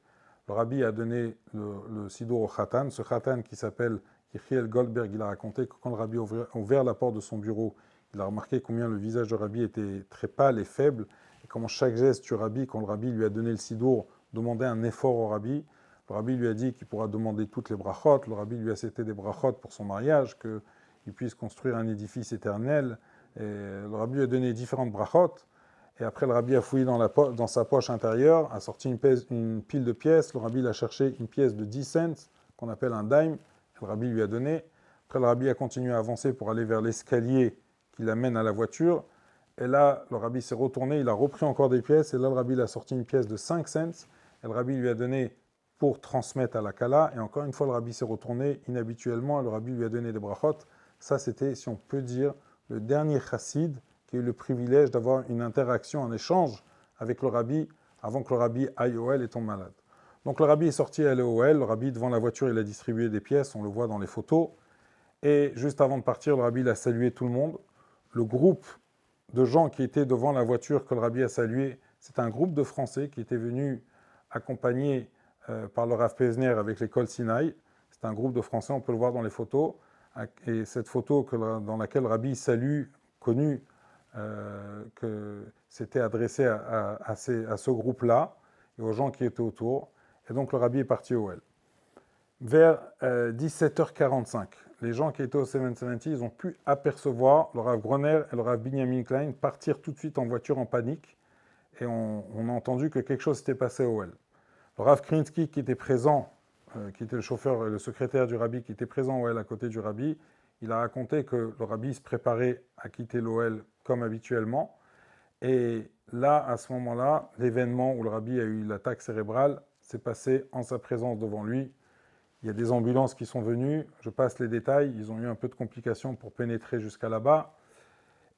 Le rabbi a donné le sidour au khatan. Ce khatan qui s'appelle Yechiel Goldberg, il a raconté que quand le rabbi a ouvert la porte de son bureau, il a remarqué combien le visage du rabbi était très pâle et faible, et comment chaque geste du rabbi, quand le rabbi lui a donné le sidour, demandait un effort au rabbi. Le rabbi lui a dit qu'il pourra demander toutes les brachot. Le rabbi lui a cité des brachot pour son mariage, qu'il puisse construire un édifice éternel. Et le rabbi lui a donné différentes brachot. Et après, le rabbi a fouillé dans sa poche intérieure, a sorti une pile de pièces. Le rabbi a cherché une pièce de 10 cents, qu'on appelle un dime. Le rabbi lui a donné. Après, le rabbi a continué à avancer pour aller vers l'escalier qui l'amène à la voiture. Et là, le rabbi s'est retourné, il a repris encore des pièces, et là, le rabbi il a sorti une pièce de 5 cents, et le rabbi lui a donné pour transmettre à la Kala, et encore une fois, le rabbi s'est retourné inhabituellement, et le rabbi lui a donné des brachot. Ça, c'était, si on peut dire, le dernier chassid qui a eu le privilège d'avoir une interaction, un échange avec le rabbi, avant que le rabbi aille au Ohel et tombe malade. Donc le rabbi est sorti à aller au Ohel, le rabbi devant la voiture, il a distribué des pièces, on le voit dans les photos, et juste avant de partir, le rabbi il a salué tout le monde. Le groupe de gens qui étaient devant la voiture que le rabbi a salué, c'est un groupe de Français qui étaient venus accompagnés par le Rav Pesner avec l'école Sinaï. C'est un groupe de Français, on peut le voir dans les photos. Et cette photo dans laquelle le rabbi salue, connu, que c'était adressé à ce groupe-là et aux gens qui étaient autour. Et donc le rabbi est parti au Ohel. Vers 17h45, les gens qui étaient au 770, ils ont pu apercevoir le Rav Groner et le Rav Binyamin Klein partir tout de suite en voiture en panique. Et on a entendu que quelque chose s'était passé au Ohel. Le Rav Krinsky qui était présent, qui était le chauffeur et le secrétaire du rabbi, qui était présent au Ohel à côté du rabbi, il a raconté que le rabbi se préparait à quitter l'Ohel comme habituellement. Et là, à ce moment-là, l'événement où le rabbi a eu l'attaque cérébrale s'est passé en sa présence devant lui. Il y a des ambulances qui sont venues, je passe les détails, ils ont eu un peu de complications pour pénétrer jusqu'à là-bas.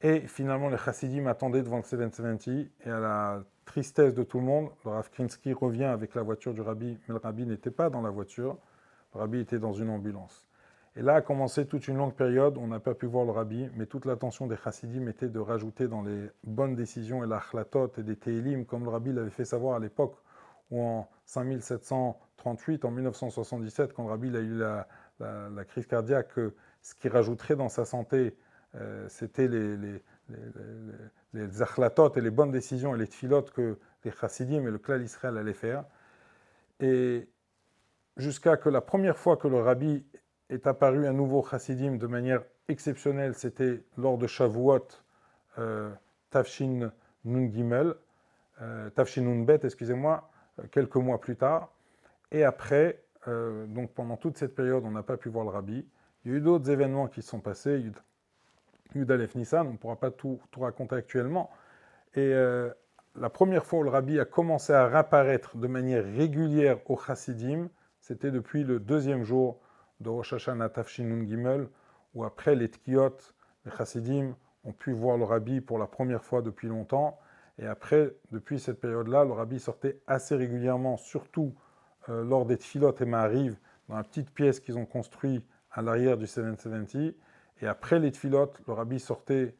Et finalement, les chassidim attendaient devant le 770, et à la tristesse de tout le monde, le Rav Krinsky revient avec la voiture du rabbi, mais le rabbi n'était pas dans la voiture, le rabbi était dans une ambulance. Et là a commencé toute une longue période, on n'a pas pu voir le rabbi, mais toute l'attention des chassidim était de rajouter dans les bonnes décisions et l'achlatot et des télim, comme le rabbi l'avait fait savoir à l'époque, où en 5738, en 1977, quand le rabbi a eu la crise cardiaque, ce qui rajouterait dans sa santé, c'était les achlatot et les bonnes décisions et les tfilotes que les chassidim et le klal Israël allaient faire. Et jusqu'à que la première fois que le rabbi est apparu à nouveau chassidim de manière exceptionnelle, c'était lors de Shavuot, Tafshin Nun Gimel, Tafshin Nun Bet, excusez-moi, quelques mois plus tard. Et après, donc pendant toute cette période, on n'a pas pu voir le rabbi. Il y a eu d'autres événements qui se sont passés. Yud Aleph Nissan, on ne pourra pas tout raconter actuellement. Et la première fois où le rabbi a commencé à réapparaître de manière régulière au chassidim, c'était depuis le deuxième jour de Rosh Hashanah Tafshin Nun Gimel, où après les Tkiyot, les chassidim ont pu voir le rabbi pour la première fois depuis longtemps. Et après, depuis cette période-là, le rabbi sortait assez régulièrement, surtout lors des Tfilot et Ma'ariv, dans la petite pièce qu'ils ont construite à l'arrière du 770. Et après les Tfilot, le rabbi sortait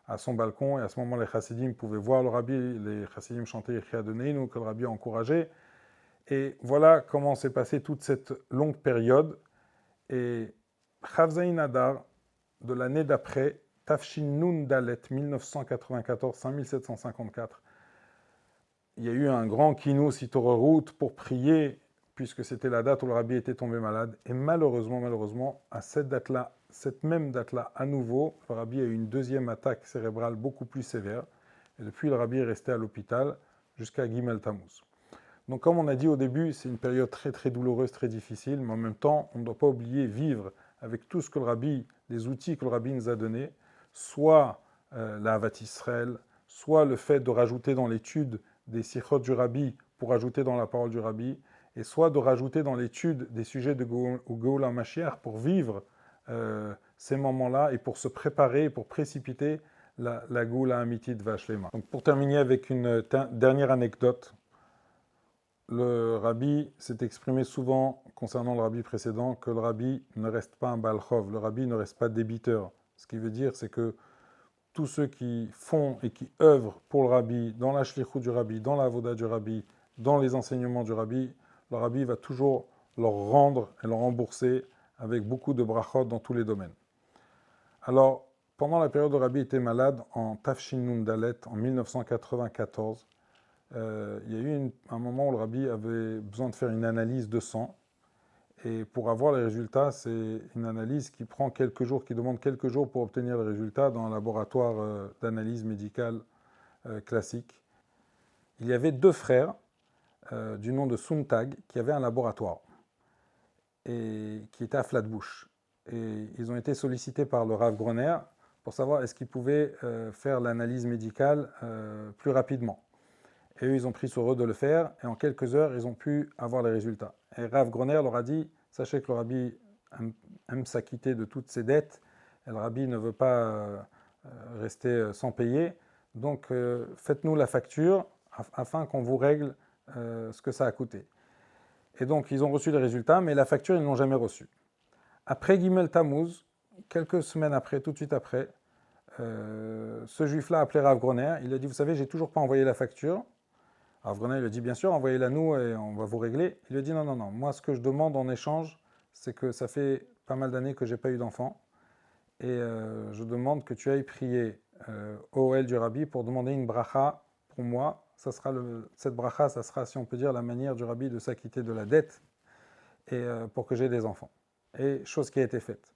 à son balcon, et à ce moment, les chassidim pouvaient voir le rabbi, les chassidim chantaient Yechia de Neinu, que le rabbi a encouragé. Et voilà comment s'est passée toute cette longue période. Et Chavzaïn Adar, de l'année d'après, Tafshin Nun Dalet, 1994, 5754, il y a eu un grand kinous Itororut pour prier, puisque c'était la date où le rabbi était tombé malade. Et malheureusement, à cette date-là, cette même date-là, à nouveau, le rabbi a eu une deuxième attaque cérébrale beaucoup plus sévère. Et depuis, le rabbi est resté à l'hôpital jusqu'à Gimel Tammuz. Donc, comme on a dit au début, c'est une période très très douloureuse, très difficile, mais en même temps, on ne doit pas oublier vivre avec tout ce que le rabbi, les outils que le rabbi nous a donnés, soit la Havat Israël, soit le fait de rajouter dans l'étude des sikhot du rabbi pour ajouter dans la parole du rabbi, et soit de rajouter dans l'étude des sujets de Geoula Mashiach pour vivre ces moments-là et pour se préparer, pour précipiter la Geoula Amitit Vashlema. Donc pour terminer avec une dernière anecdote, le rabbi s'est exprimé souvent concernant le rabbi précédent que le rabbi ne reste pas un balchov, le rabbi ne reste pas débiteur. Ce qui veut dire, c'est que tous ceux qui font et qui œuvrent pour le rabbi, dans la shlichut du rabbi, dans la avoda du rabbi, dans les enseignements du rabbi, le rabbi va toujours leur rendre et leur rembourser avec beaucoup de brachot dans tous les domaines. Alors, pendant la période où le rabbi était malade, en Tafshin Nun Dalet, en 1994, il y a eu un moment où le rabbi avait besoin de faire une analyse de sang. Et pour avoir les résultats, c'est une analyse qui prend quelques jours, qui demande quelques jours pour obtenir les résultats dans un laboratoire d'analyse médicale classique. Il y avait deux frères du nom de Suntag qui avaient un laboratoire et qui était à Flatbush. Et ils ont été sollicités par le Rav Groner pour savoir est-ce qu'ils pouvaient faire l'analyse médicale plus rapidement. Et eux, ils ont pris sur eux de le faire, et en quelques heures, ils ont pu avoir les résultats. Et Rav Groner leur a dit, sachez que le rabbi aime s'acquitter de toutes ses dettes, et le rabbi ne veut pas rester sans payer, donc faites-nous la facture afin qu'on vous règle ce que ça a coûté. Et donc, ils ont reçu les résultats, mais la facture, ils ne l'ont jamais reçue. Après Gimel Tammuz, quelques semaines après, tout de suite après, ce juif-là a appelé Rav Groner. Il a dit, vous savez, j'ai toujours pas envoyé la facture. Rav Groner lui a dit, bien sûr, envoyez-la nous et on va vous régler. Il lui a dit, non, non, non, moi, ce que je demande en échange, c'est que ça fait pas mal d'années que j'ai pas eu d'enfant. Et je demande que tu ailles prier au Ohel du Rabbi pour demander une bracha pour moi. Cette bracha, ça sera, si on peut dire, la manière du Rabbi de s'acquitter de la dette et pour que j'ai des enfants. Et chose qui a été faite.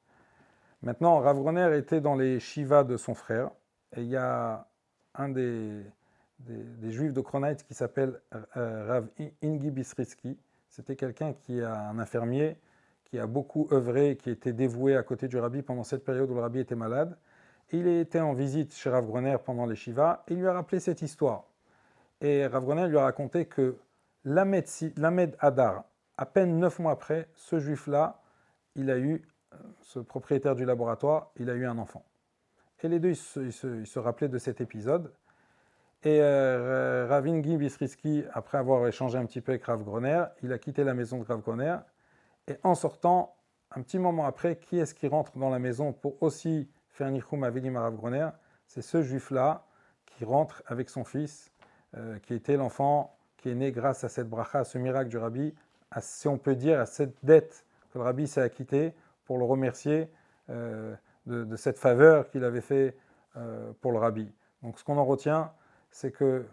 Maintenant, Rav Groner était dans les shivas de son frère, et il y a un des juifs de Kronait qui s'appelle Rav Ingi Bisriski. C'était quelqu'un qui a un infirmier, qui a beaucoup œuvré, qui était dévoué à côté du Rabbi pendant cette période où le Rabbi était malade. Et il était en visite chez Rav Groner pendant les shivas, et il lui a rappelé cette histoire. Et Rav Groner lui a raconté que Lamed Hadar, à peine 9 mois après, ce juif-là, il a eu, ce propriétaire du laboratoire, il a eu un enfant. Et les deux, ils se rappelaient de cet épisode. Et Rav Ingi Bisriski, après avoir échangé un petit peu avec Rav Groner, il a quitté la maison de Rav Groner. Et en sortant, un petit moment après, qui est-ce qui rentre dans la maison pour aussi faire Nichum Avelim à Rav Groner? C'est ce juif-là qui rentre avec son fils, qui était l'enfant qui est né grâce à cette bracha, à ce miracle du Rabbi, si on peut dire, à cette dette que le Rabbi s'est acquitté pour le remercier de cette faveur qu'il avait fait pour le Rabbi. Donc ce qu'on en retient, c'est que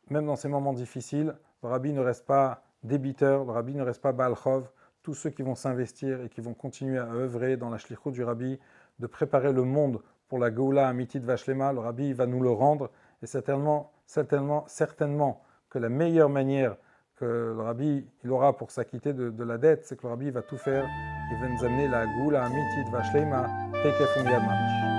même dans ces moments difficiles, le Rabbi ne reste pas débiteur, le Rabbi ne reste pas Baal Chov. Tous ceux qui vont s'investir et qui vont continuer à œuvrer dans la shlichut du Rabbi, de préparer le monde pour la Geoula Amitit Vashlema, le Rabbi va nous le rendre, et certainement que la meilleure manière que le Rabbi il aura pour s'acquitter de la dette, c'est que le Rabbi va tout faire, il va nous amener la Geoula Amitit Vashlema Tekef Umyad Mamash.